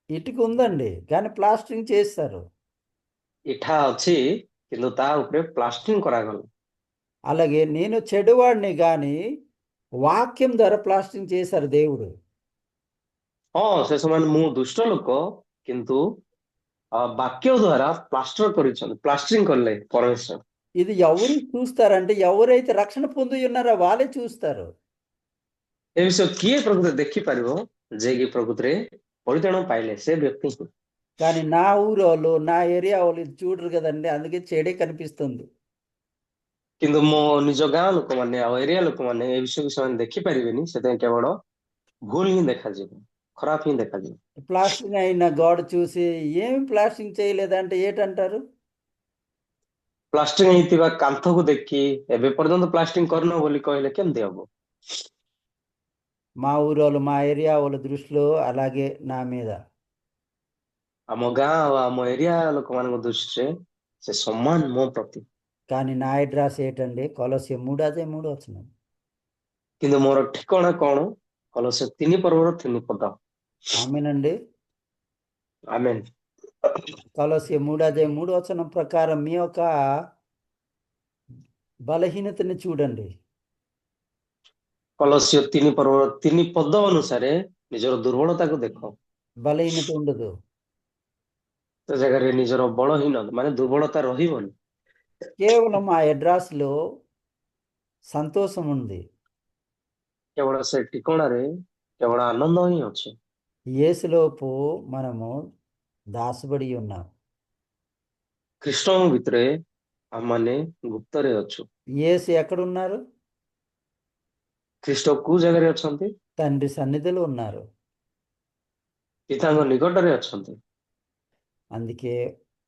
ఇటుక ఉందండి, కానీ ప్లాస్టరింగ్ చేస్తారు. ଇଠା ଅଛି କିନ୍ତୁ ତା ଉପରେ ପ୍ଲାଷ୍ଟରିଂ କରାଗଲା। అలాగే నేను చెడువాడిని, కానీ వాక్యం ద్వారా ప్లాస్టరింగ్ చేశారు దేవుడు. ହଁ ସେ ସମୟରେ ମୁଁ ଦୁଷ୍ଟ ଲୋକ କିନ୍ତୁ ବାକ୍ୟ ଦ୍ଵାରା ପ୍ଲାଷ୍ଟର କରିଛନ୍ତି, ପ୍ଲାଷ୍ଟରିଂ କଲେ ପରମେଶ୍ୱର। ఇది ఎవరు చూస్తారంటే ఎవరైతే రక్షణ పొంది ఉన్నారో వాళ్ళే చూస్తారు. ଏ ବିଷୟ କିଏ ପ୍ରକୃତରେ ଦେଖିପାରିବ ଯେ କି ପ୍ରକୃତରେ ପରିତ୍ରାଣ ପାଇଲେ ସେ ବ୍ୟକ୍ତିଙ୍କୁ। కానీ నా ఊరోళ్ళు నా ఏరియా వాళ్ళు ఇది చూడరు కదండి, అందుకే చెడే కనిపిస్తుంది. କିନ୍ତୁ ମୋ ନିଜ ଗାଁ ଲୋକମାନେ ଆଉ ଏରିଆ ଲୋକମାନେ ଏ ବିଷୟକୁ ସେମାନେ ଦେଖିପାରିବେନି, ସେଥିପାଇଁ କେବଳ ଭୁଲ ହିଁ ଦେଖାଯିବ, ଖରାପ ହିଁ ଦେଖାଯିବ। ప్లాస్టింగ్ అయిన గోడ చూసి ఏమి ప్లాస్టింగ్ చేయలేదంటే ఏటంటారు? ପ୍ଲାଷ୍ଟିଂ ହେଇଥିବା କାନ୍ଥକୁ ଦେଖି ଏବେ ପର୍ଯ୍ୟନ୍ତ ପ୍ଲାଷ୍ଟିଂ କରିନ ବୋଲି କହିଲେ କେମିତି ହବ? మా ఊరోళ్ళు మా ఏరియా వాళ్ళ దృష్టిలో అలాగే నా మీద. ଆମ ଗାଁ ଆଉ ଆମ ଏରିଆ ଲୋକମାନଙ୍କ ଦୃଷ୍ଟିରେ ସେ ସମାନ ମୋ ପ୍ରତି। కానీ నా అడ్రస్ ఏంటండి? కొలస్సీ 3:3 କିନ୍ତୁ ମୋର ଠିକଣା କଣ? କଲୋସ୍ୟ 3:3 ఆమెనండి. ଆମେନ୍। కొలస్సీ 3:3 ప్రకారం మీ యొక్క బలహీనతని చూడండి. କଲୋସ୍ୟ 3:3 ଅନୁସାରେ ନିଜର ଦୁର୍ବଳତାକୁ ଦେଖ। బలహీనత ఉండదు. ସେ ଜାଗାରେ ନିଜର ବଳହୀନ ମାନେ ଦୁର୍ବଳତା ରହିବନି। కేవలం ఆ అడ్రస్లో సంతోషం ఉంది. କେବଳ ସେ ଠିକଣାରେ କେବଳ ଆନନ୍ଦ ହିଁ ଅଛି। యేసులోపు మనము దాసబడి ఉన్నాం. ଖ୍ରୀଷ୍ଟଙ୍କ ଭିତରେ ଆମମାନେ ଗୁପ୍ତରେ ଅଛୁ। యేసు ఎక్కడున్నారు? ଖ୍ରୀଷ୍ଟ କୋଉ ଜାଗାରେ ଅଛନ୍ତି? తండ్రి సన్నిధిలో ఉన్నారు. ପିତାଙ୍କ ନିକଟରେ ଅଛନ୍ତି। అందుకే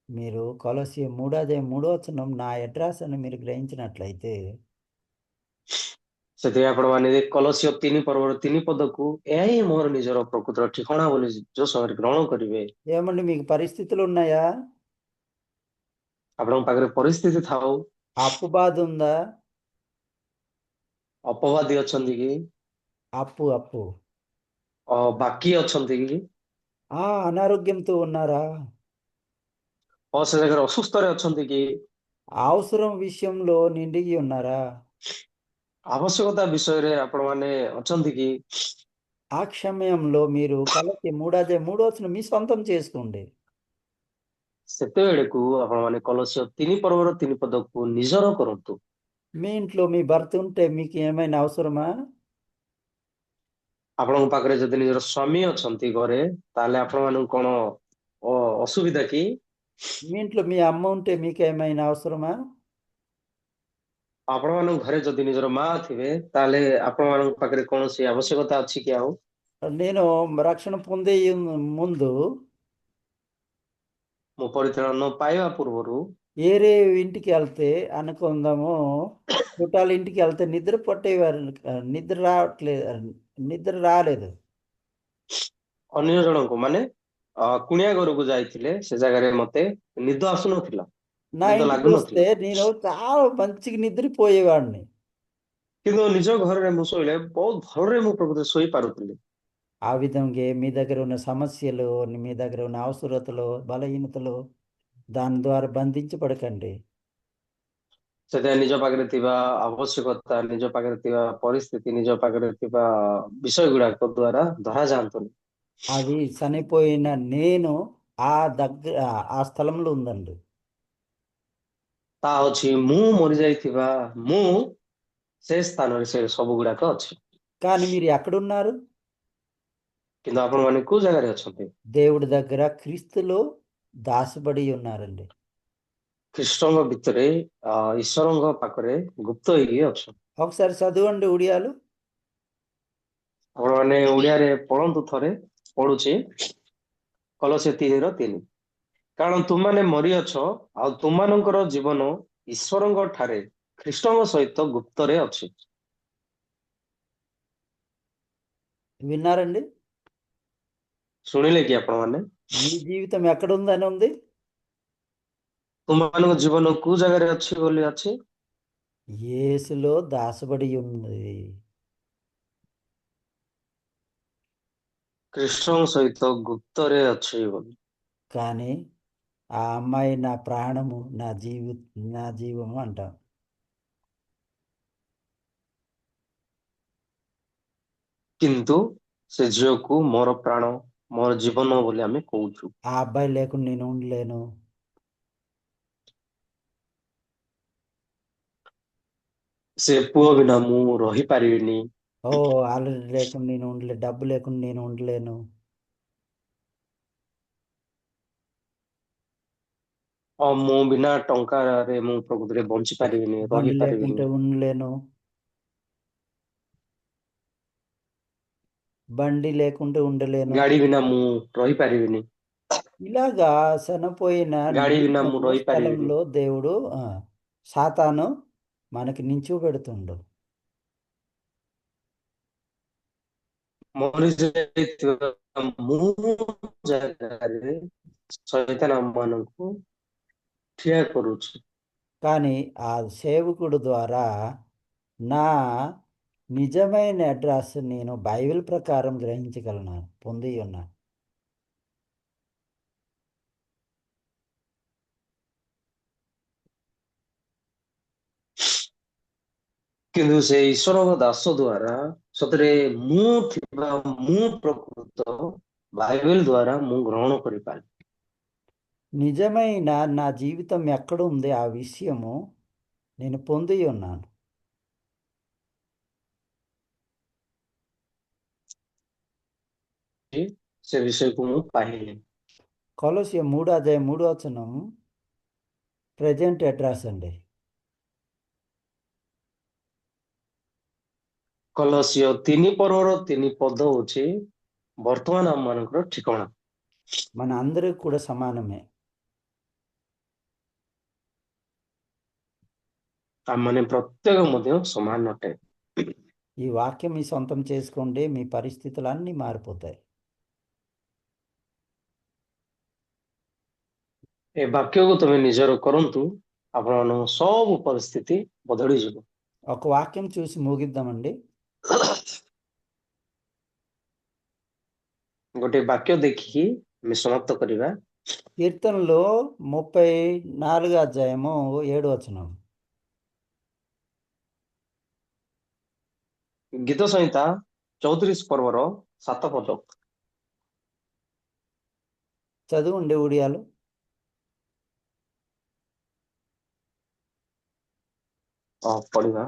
మీరు కొలస్సీ 3:3 నా అడ్రస్ అని మీరు గ్రహించినట్లయితే ସେଥିପାଇଁ ଆପଣମାନେ କଲସ୍ୟ 3:3 ଏହା ହିଁ ମୋର ନିଜର ପ୍ରକୃତ ଠିକଣା ବୋଲି ଯୋଉ ସମୟରେ ଗ୍ରହଣ କରିବେ, ఏమండి మీకు పరిస్థితులు ఉన్నాయా? ଆପଣଙ୍କ ପାଖରେ ପରିସ୍ଥିତି ଥାଉ, అప్పు బాధ ఉందా? ଅପବାଦୀ ଅଛନ୍ତି କି, అప్పు అప్పు ବାକି ଅଛନ୍ତି କି, అనారోగ్యంతో ఉన్నారా? ସେ ଜାଗାରେ ଅସୁସ୍ଥରେ ଅଛନ୍ତି କି, అవసరం విషయంలో నిండిగి ఉన్నారా? ଆବଶ୍ୟକତା ବିଷୟରେ ଆପଣମାନେ ଅଛନ୍ତି କି? ఆ సమయంలో మీరు కొలస్సీ 3:3 మీ సొంతం చేసుకోండి. ସେତେବେଳକୁ ଆପଣମାନେ କଲସ୍ୟ 3:3 ନିଜର କରନ୍ତୁ। మీ ఇంట్లో మీ భర్త ఉంటే మీకు ఏమైనా అవసరమా? ଆପଣଙ୍କ ପାଖରେ ଯଦି ନିଜର ସ୍ୱାମୀ ଅଛନ୍ତି ଘରେ, ତାହେଲେ ଆପଣମାନଙ୍କୁ କଣ ଅସୁବିଧା କି? మీ ఇంట్లో మీ అమ్మ ఉంటే మీకు ఏమైనా అవసరమా? ଆପଣମାନଙ୍କ ଘରେ ଯଦି ନିଜର ମା ଥିବେ, ତାହେଲେ ଆପଣମାନଙ୍କ ପାଖରେ କୌଣସି ଆବଶ୍ୟକତା ଅଛି କି ଆଉ? నేను రక్షణ పొందే ముందు ମୁଁ ପରିତ୍ରାଣ ନ ପାଇବା ପୂର୍ବରୁ వేరే ఇంటికి వెళ్తే అనుకుందాము, చుట్టాల ఇంటికి వెళ్తే నిద్ర పట్టేవారు, నిద్ర రావట్లేదు, నిద్ర రాలేదు. ଅନ୍ୟ ଜଣଙ୍କୁ ମାନେ କୁଣିଆ ଘରକୁ ଯାଇଥିଲେ, ସେ ଜାଗାରେ ମତେ ନିଦ ଆସୁନଥିଲା, నా ନିଦ ఇంటికి వస్తే ଲାଗୁନଥିଲା। నేను చాలా మంచిగా నిద్రపోయేవాడిని. କିନ୍ତୁ ନିଜ ଘରରେ ମୁଁ ଶୋଇଲେ ବହୁତ ଭଲରେ ମୁଁ ପ୍ରକୃତରେ ଶୋଇପାରୁଥିଲି। ఆ విధంగా మీ దగ్గర ఉన్న సమస్యలు, మీ దగ్గర ఉన్న అవసరతలు, బలహీనతలు దాని ద్వారా బంధించబడకండి. ସେଥିପାଇଁ ନିଜ ପାଖରେ ଥିବା ଆବଶ୍ୟକତା, ନିଜ ପାଖରେ ଥିବା ପରିସ୍ଥିତି, ନିଜ ପାଖରେ ଥିବା ବିଷୟ ଗୁଡାକ ଦ୍ଵାରା ଧରା ଯାଆନ୍ତୁନି। అది చనిపోయిన నేను ఆ దగ్గర ఆ స్థలంలో ఉందండి. ତାହା ଅଛି ମୁଁ ମରିଯାଇଥିବା ମୁଁ ସେ ସ୍ଥାନରେ ସେ ସବୁ ଗୁଡାକ ଅଛି। కానీ మీరు ఎక్కడున్నారు? କିନ୍ତୁ ଆପଣମାନେ କୋଉ ଜାଗାରେ ଅଛନ୍ତି? దేవుడి దగ్గర క్రీస్తులో దాసబడి ఉన్నారండి. ଖ୍ରୀଷ୍ଟଙ୍କ ଭିତରେ ଈଶ୍ୱରଙ୍କ ପାଖରେ ଗୁପ୍ତ ହେଇକି ଅଛ। ఒకసారి చదవండి ఉడియాలు. ଆପଣମାନେ ଓଡିଆରେ ପଢନ୍ତୁ ଥରେ, ପଢୁଛି କଲୋସ୍ୟ 3:3। କାରଣ ତୁମମାନେ ମରିଅଛ ଆଉ ତୁମମାନଙ୍କର ଜୀବନ ଈଶ୍ୱରଙ୍କ ଠାରେ ଖ୍ରୀଷ୍ଟଙ୍କ ସହିତ ଗୁପ୍ତରେ ଅଛି। విన్నారండి? ଶୁଣିଲେ କି ଆପଣମାନେ? మీ జీవితం ఎక్కడుందని ఉంది? ତୁମମାନଙ୍କ ଜୀବନ କୋଉ ଜାଗାରେ ଅଛି ବୋଲି ଅଛି? యేసులో దాసబడి ఉంది. କୃଷ୍ଣଙ୍କ ସହିତ ଗୁପ୍ତରେ ଅଛି ବୋଲି। కానీ ఆ అమ్మాయి నా ప్రాణము, నా జీవము అంటాం. କିନ୍ତୁ ସେ ଝିଅକୁ ମୋର ପ୍ରାଣ, ମୋର ଜୀବନ ବୋଲି ଆମେ କହୁଛୁ। ఆ అబ్బాయి లేకుండా నేను ఉండలేను. ସେ ପୁଅ ବିନା ମୁଁ ରହିପାରିବିନି। ఓ ఆల్రెడీ లేకుండా నేను ఉండలే, డబ్బు లేకుండా నేను ఉండలేను. ମୋ ବିନା ଟଙ୍କାରେ ମୁଁ ପ୍ରକୃତିରେ ବଞ୍ଚି ପାରିବିନି, బండి ରହିପାରିବିନି। లేకుంటే ఉండలేను. బండి లేకుంటే ఉండలేను. ଗାଡି ବିନା ମୁଁ ରହିପାରିବିନି। ఇలాగా చనిపోయిన ଗାଡି ବିନା ମୁଁ నిర్జనపు ରହିପାରିବିନି। స్థలంలో దేవుడు సాతాను మనకి నించోబెడుతుండు. ମରିଯାଇଥିବା ମୁଁ ଜାଗାରେ ଶୈତାନ ଆମମାନଙ୍କୁ ଠିଆ କରୁଛି। కానీ ఆ సేవకుడు ద్వారా నా నిజమైన అడ్రస్ నేను బైబిల్ ప్రకారం గ్రహించగలను, పొంది ఉన్నాను. କିନ୍ତୁ ସେ ଈଶ୍ୱରଙ୍କ ଦାସ ଦ୍ୱାରା ସତରେ ମୁଁ ପ୍ରକୃତ ବାଇବେଲ ଦ୍ୱାରା ମୁଁ ଗ୍ରହଣ କରିପାରିଲି। నిజమైన నా జీవితం ఎక్కడ ఉంది ఆ విషయము నేను పొంది ఉన్నాను. ସେ ବିଷୟକୁ ମୁଁ ପାଇଲି। కొలస్య 3:3 ప్రెజెంట్ అడ్రస్ అండి. କଲସିୟ 3:3 ହଉଛି ବର୍ତ୍ତମାନ ଆମ ମାନଙ୍କର ଠିକଣା। మన అందరికి కూడా సమానమే. ଆମମାନେ ପ୍ରତ୍ୟେକ ମଧ୍ୟ ସମାନ ଅଟେ। ఈ వాక్యం మీ సొంతం చేసుకోండి, మీ పరిస్థితులు అన్నీ మారిపోతాయి. ଏ ବାକ୍ୟକୁ ତମେ ନିଜର କରନ୍ତୁ, ଆପଣମାନଙ୍କ ସବୁ ପରିସ୍ଥିତି ବଦଳିଯିବ। ఒక వాక్యం చూసి ముగిద్దామండి. ଗୋଟେ ବାକ୍ୟ ଦେଖିକି ଆମେ ସମାପ୍ତ କରିବା। కీర్తనలో 34:7 ଗୀତ ସଂହିତା 34 ପର୍ବର 7 ପଦ। చదువుండి ఉడియాలు. ପଢିବା।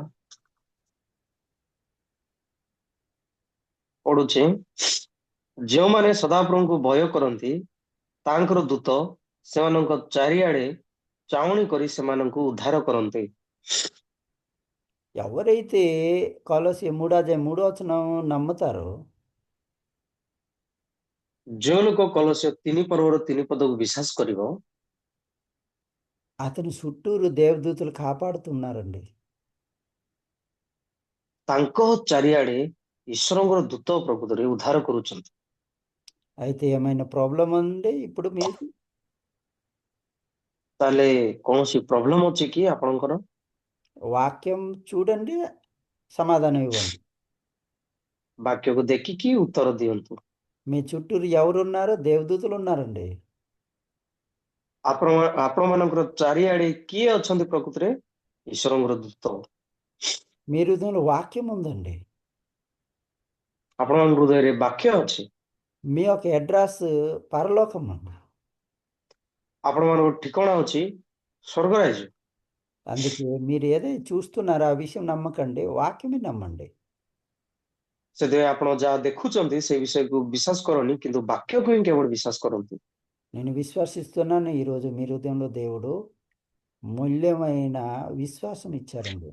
ପଢୁଛି। ଯେଉଁମାନେ ସଦାପ୍ରଭୁଙ୍କୁ ଭୟ କରନ୍ତି, ତାଙ୍କର ଦୂତ ସେମାନଙ୍କ ଚାରିଆଡେ ଚାଉଣି କରି ସେମାନଙ୍କୁ ଉଦ୍ଧାର କରନ୍ତି। ఎవరైతే కొలస్య 3:3 నమ్ముతారో, ଯେଉଁ ଲୋକ କଲସ୍ୟ 3 ପର୍ବର 3 ପଦକୁ ବିଶ୍ୱାସ କରିବ, అతని చుట్టూరు దేవదూతలు కాపాడుతున్నారండి. ତାଙ୍କ ଚାରିଆଡେ ଈଶ୍ୱରଙ୍କର ଦୂତ ପ୍ରକୃତରେ ଉଦ୍ଧାର କରୁଛନ୍ତି। అయితే ఏమైనా ప్రాబ్లం ఉంది ఇప్పుడు మీకు? ତାହେଲେ କୌଣସି ପ୍ରୋବ୍ଲେମ ଅଛି କି ଆପଣଙ୍କର? వాక్యం చూడండి, సమాధానం ఇవ్వండి. ବାକ୍ୟକୁ ଦେଖିକି ଉତ୍ତର ଦିଅନ୍ତୁ। మీ చుట్టూరు ఎవరున్నారో? దేవదూతలు ఉన్నారండి. ଆପଣମାନଙ୍କର ଚାରିଆଡେ କିଏ ଅଛନ୍ତି? ପ୍ରକୃତରେ ଈଶ୍ୱରଙ୍କର ଦୂତ। మీ హృదయంలో వాక్యం ఉందండి. ଆପଣଙ୍କ ହୃଦୟରେ ବାକ୍ୟ ଅଛି। మీ యొక్క అడ్రస్ పరలోకం అండి. ଆପଣମାନଙ୍କ ଠିକଣା ଅଛି ସ୍ୱର୍ଗରାଜ୍ୟ। అందుకే మీరు ఏదైతే చూస్తున్నారో ఆ విషయం నమ్మకండి, వాక్యమే నమ్మండి. ସେଥିପାଇଁ ଆପଣ ଯାହା ଦେଖୁଛନ୍ତି ସେ ବିଷୟକୁ ବିଶ୍ୱାସ କରନି, କିନ୍ତୁ ବାକ୍ୟକୁ ହିଁ କେବଳ ବିଶ୍ୱାସ କରନ୍ତୁ। నేను విశ్వసిస్తున్నాను, ఈరోజు మీ హృదయంలో దేవుడు మూల్యమైన విశ్వాసం ఇచ్చారండి.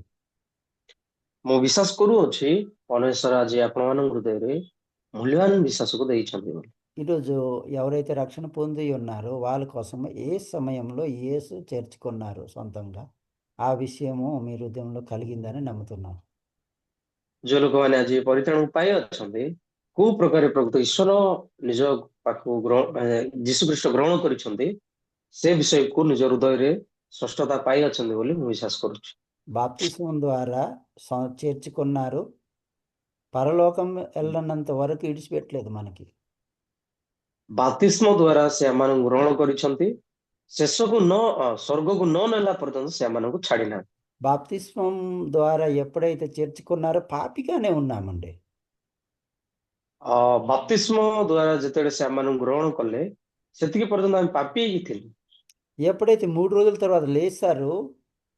ମୁଁ ବିଶ୍ୱାସ କରୁଅଛି ପରମେଶ୍ୱର ଆଜି ଆପଣମାନଙ୍କ ହୃଦୟରେ ମୂଲ୍ୟବାନ ବିଶ୍ୱାସକୁ ଦେଇଛନ୍ତି ବୋଲି। ఈరోజు ఎవరైతే రక్షణ పొంది ఉన్నారో వాళ్ళ కోసం ఏ సమయంలో యేసు చేర్చుకున్నారు సొంతంగా, ఆ విషయము మీ హృదయంలో కలిగిందని నమ్ముతున్నాను. ଯେଉଁ ଲୋକମାନେ ଆଜି ପରିତ୍ରାଣକୁ ପାଇ ଅଛନ୍ତି, କୋଉ ପ୍ରକାର ପ୍ରକୃତ ଈଶ୍ୱର ନିଜ ପାଖକୁ ଯୀଶୁଖ୍ରୀଷ୍ଟ ଗ୍ରହଣ କରିଛନ୍ତି, ସେ ବିଷୟକୁ ନିଜ ହୃଦୟରେ ସ୍ପଷ୍ଟତା ପାଇ ଅଛନ୍ତି ବୋଲି ମୁଁ ବିଶ୍ୱାସ କରୁଛି। బాప్తిస్మం ద్వారా చేర్చుకున్నారు, పరలోకం వెళ్ళనంత వరకు ఇడిచిపెట్టలేదు మనకి. ବାପ୍ତିସ୍ମ ଦ୍ୱାରା ସେ ଆମମାନଙ୍କୁ ଗ୍ରହଣ କରିଛନ୍ତି, ଶେଷକୁ ସ୍ୱର୍ଗକୁ ନ ନେଲା ପର୍ଯ୍ୟନ୍ତ ସେ ଆମମାନଙ୍କୁ ଛାଡିନାହାନ୍ତି। బాప్తిస్మం ద్వారా ఎప్పుడైతే చేర్చుకున్నారో పాపిగానే ఉన్నామండి. ବାପ୍ତିସ୍ମ ଦ୍ୱାରା ଯେତେବେଳେ ସେ ଆମମାନଙ୍କୁ ଗ୍ରହଣ କଲେ, ସେତିକି ପର୍ଯ୍ୟନ୍ତ ଆମେ ପାପୀ ହେଇକି ଥିଲୁ। ఎప్పుడైతే 3 రోజుల తర్వాత లేచారో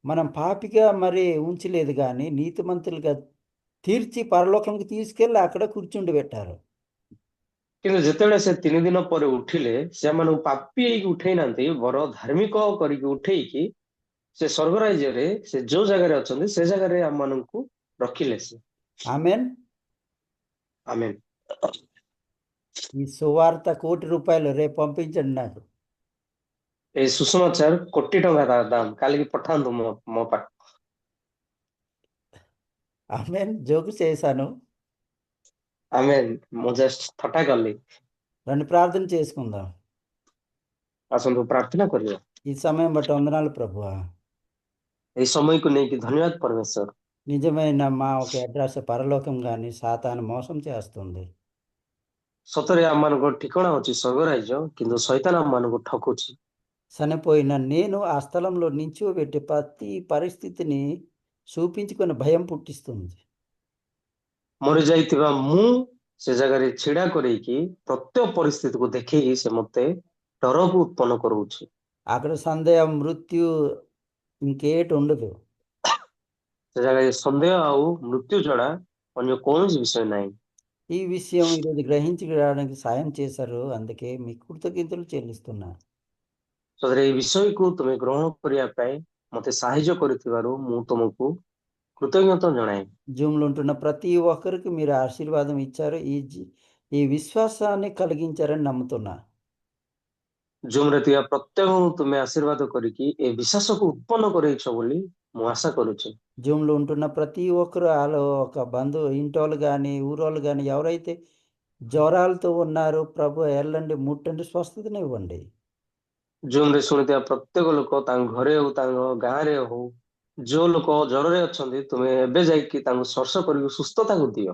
మనం పాపిగా మరి ఉంచలేదు కానీ నీతిమంతులుగా తీర్చి పరలోకంకి తీసుకెళ్ళి అక్కడ కూర్చుండి କିନ୍ତୁ ଯେତେବେଳେ ସେ 3 ଦିନ ପରେ ଉଠିଲେ ସେମାନଙ୍କୁ ପାପୀ ହେଇକି ଉଠେଇ ନାହାନ୍ତି ବର ଧାର୍ମିକ କରିକି ଉଠେଇକି ସେ ସ୍ୱର୍ଗ ରାଜ୍ୟରେ ସେ ଯୋଉ ଜାଗାରେ ଅଛନ୍ତି ସେ ଜାଗାରେ ଆମମାନଙ୍କୁ ରଖିଲେ ସେ। ఆమెన్. ଆମେ ఈ సువార్త ₹1,00,00,000 రేపు పంపించండి నాకు. ଏଇ ସୁସମାଚାର ₹1,00,00,000 ତାର ଦାମ କାଲିକି ପଠାନ୍ତୁ ମୋ ପାଖକୁ। ఆమెన్. జోకు చేశాను. ଆମେ ମୁଁ ଜଷ୍ଟ ଥଟ୍ଟା କଲି। రండి ప్రార్థన చేసుకుందాం. ଆସନ୍ତୁ ପ୍ରାର୍ଥନା କରିବା। ఈ సమయం బట్టి వందనాలు ప్రభువా. ଏଇ ସମୟକୁ ନେଇକି ଧନ୍ୟବାଦ ପରମେଶ୍ୱର। నిజమైన మా ఒక అడ్రస్ పరలోకం కానీ సాతాను మోసం చేస్తుంది. ସତରେ ଆମମାନଙ୍କ ଠିକଣା ଅଛି ସ୍ୱର୍ଗ ରାଜ୍ୟ କିନ୍ତୁ ଶୈତାନ ଆମମାନଙ୍କୁ ଠକୁଛି। చనిపోయిన నేను ఆ స్థలంలో నించోబెట్టి ప్రతి పరిస్థితిని చూపించుకొని భయం పుట్టిస్తుంది. ମରିଯାଇଥିବା ମୁଁ ସେ ଜାଗାରେ ଛିଡା କରେଇକି ପ୍ରତ୍ୟେକ ପରିସ୍ଥିତିକୁ ଦେଖେଇକି ସେ ମତେ ଡରକୁ ଉତ୍ପନ୍ନ କରଉଛି। అక్కడ సందేహం మృత్యు ఇంకేటి ఉండదు. ସେ ଜାଗାରେ ସନ୍ଦେହ ଆଉ ମୃତ୍ୟୁ ଛଡା ଅନ୍ୟ କୌଣସି ବିଷୟ ନାହିଁ। ఈ విషయం ఈరోజు గ్రహించడానికి సాయం చేశారు, అందుకే మీకు కృతజ్ఞతలు చెల్లిస్తున్నా. ସତରେ ଏଇ ବିଷୟକୁ ତୁମେ ଗ୍ରହଣ କରିବା ପାଇଁ ମତେ ସାହାଯ୍ୟ କରିଥିବାରୁ ମୁଁ ତୁମକୁ కృతజ్ఞత జଣାଏ। జూమ్లో ఉంటున్న ప్రతి ఒక్కరికి మీరు ఆశీర్వాదం ఇచ్చారు, ఈ విశ్వాసాన్ని కలిగించారని నమ్ముతున్నా. ଜୁମ୍ ରେ ଥିବା ପ୍ରତ୍ୟେକଙ୍କୁ ତୁମେ ଆଶୀର୍ବାଦ କରିକି ଏ ବିଶ୍ୱାସକୁ ଉତ୍ପନ୍ନ କରେଇଛ ବୋଲି ମୁଁ ଆଶା କରୁଛି। జూమ్లో ఉంటున్న ప్రతి ఒక్కరు వాళ్ళు ఒక ఇంటోళ్ళు కానీ ఊరోళ్ళు కానీ ఎవరైతే జ్వరాలతో ఉన్నారో ప్రభు వెళ్ళండి, ముట్టండి, స్వస్థతనివ్వండి. ଜୁମ୍ ରେ ଶୁଣିଥିବା ପ୍ରତ୍ୟେକ ଲୋକ ତାଙ୍କ ଘରେ ହଉ ତାଙ୍କ ଗାଁରେ ହଉ ଯୋଉ ଲୋକ ଜ୍ୱରରେ ଅଛନ୍ତି ତୁମେ ଏବେ ଯାଇକି ତାଙ୍କୁ ସ୍ପର୍ଶ କରିକି ସୁସ୍ଥତାକୁ ଦିଅ।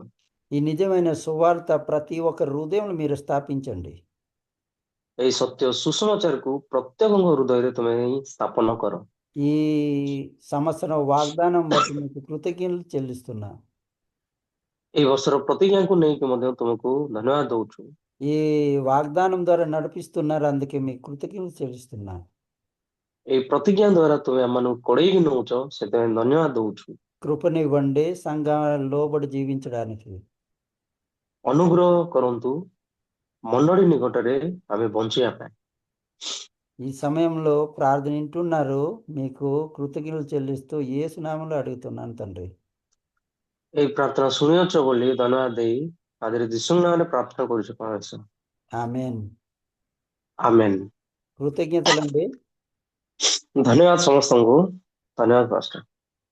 ఈ నిజమైన సువార్త ప్రతి ఒక్కరి హృదయంలో మీరు స్థాపించండి. ଏଇ ସତ୍ୟ ସୁସମାଚାରକୁ ପ୍ରତ୍ୟେକଙ୍କ ହୃଦୟରେ ତୁମେ ସ୍ଥାପନ କର। ఈ సంవత్సరం వాగ్దానం బట్టి మీకు కృతజ్ఞతలు చెల్లిస్తున్నా. ଏଇ ବର୍ଷର ପ୍ରତିଜ୍ଞାକୁ ନେଇକି ମଧ୍ୟ ତୁମକୁ ଧନ୍ୟବାଦ ଦଉଛୁ। ఈ వాగ్దానం ద్వారా నడిపిస్తున్నారు, అందుకే మీకు కృతజ్ఞతలు చెల్లిస్తున్నా. ଏଇ ପ୍ରତିଜ୍ଞା ଦ୍ୱାରା ତୁମେ ଆମମାନଙ୍କୁ କଡେଇକି ନଉଛ ସେଥିପାଇଁ ଧନ୍ୟବାଦ ଦଉଛୁ। కృపనివ్వండి సంఘాలలో లోబడి జీవించడానికి. ଅନୁଗ୍ରହ କରନ୍ତୁ ମଣ୍ଡଳୀ ନିକଟରେ ଆମେ ବଞ୍ଚିବା ପାଇଁ। ఈ సమయంలో ప్రార్థన వింటున్నారు, మీకు కృతజ్ఞతలు చెల్లిస్తూ యేసు నామములో అడుగుతున్నాను తండ్రి. ଏଇ ପ୍ରାର୍ଥନା ଶୁଣିଅଛ ବୋଲି ଧନ୍ୟବାଦ ଦେଇ ଆଜିର ଯୀଶୁଙ୍କ ନାମରେ ପ୍ରାର୍ଥନା କରୁଛୁ ପରମେଶ୍ୱର। ఆమేన్. ଆମେନ୍। కృతజ్ఞతలండి. ଧନ୍ୟବାଦ ସମସ୍ତଙ୍କୁ। ଧନ୍ୟବାଦ ପାଷ୍ଟର।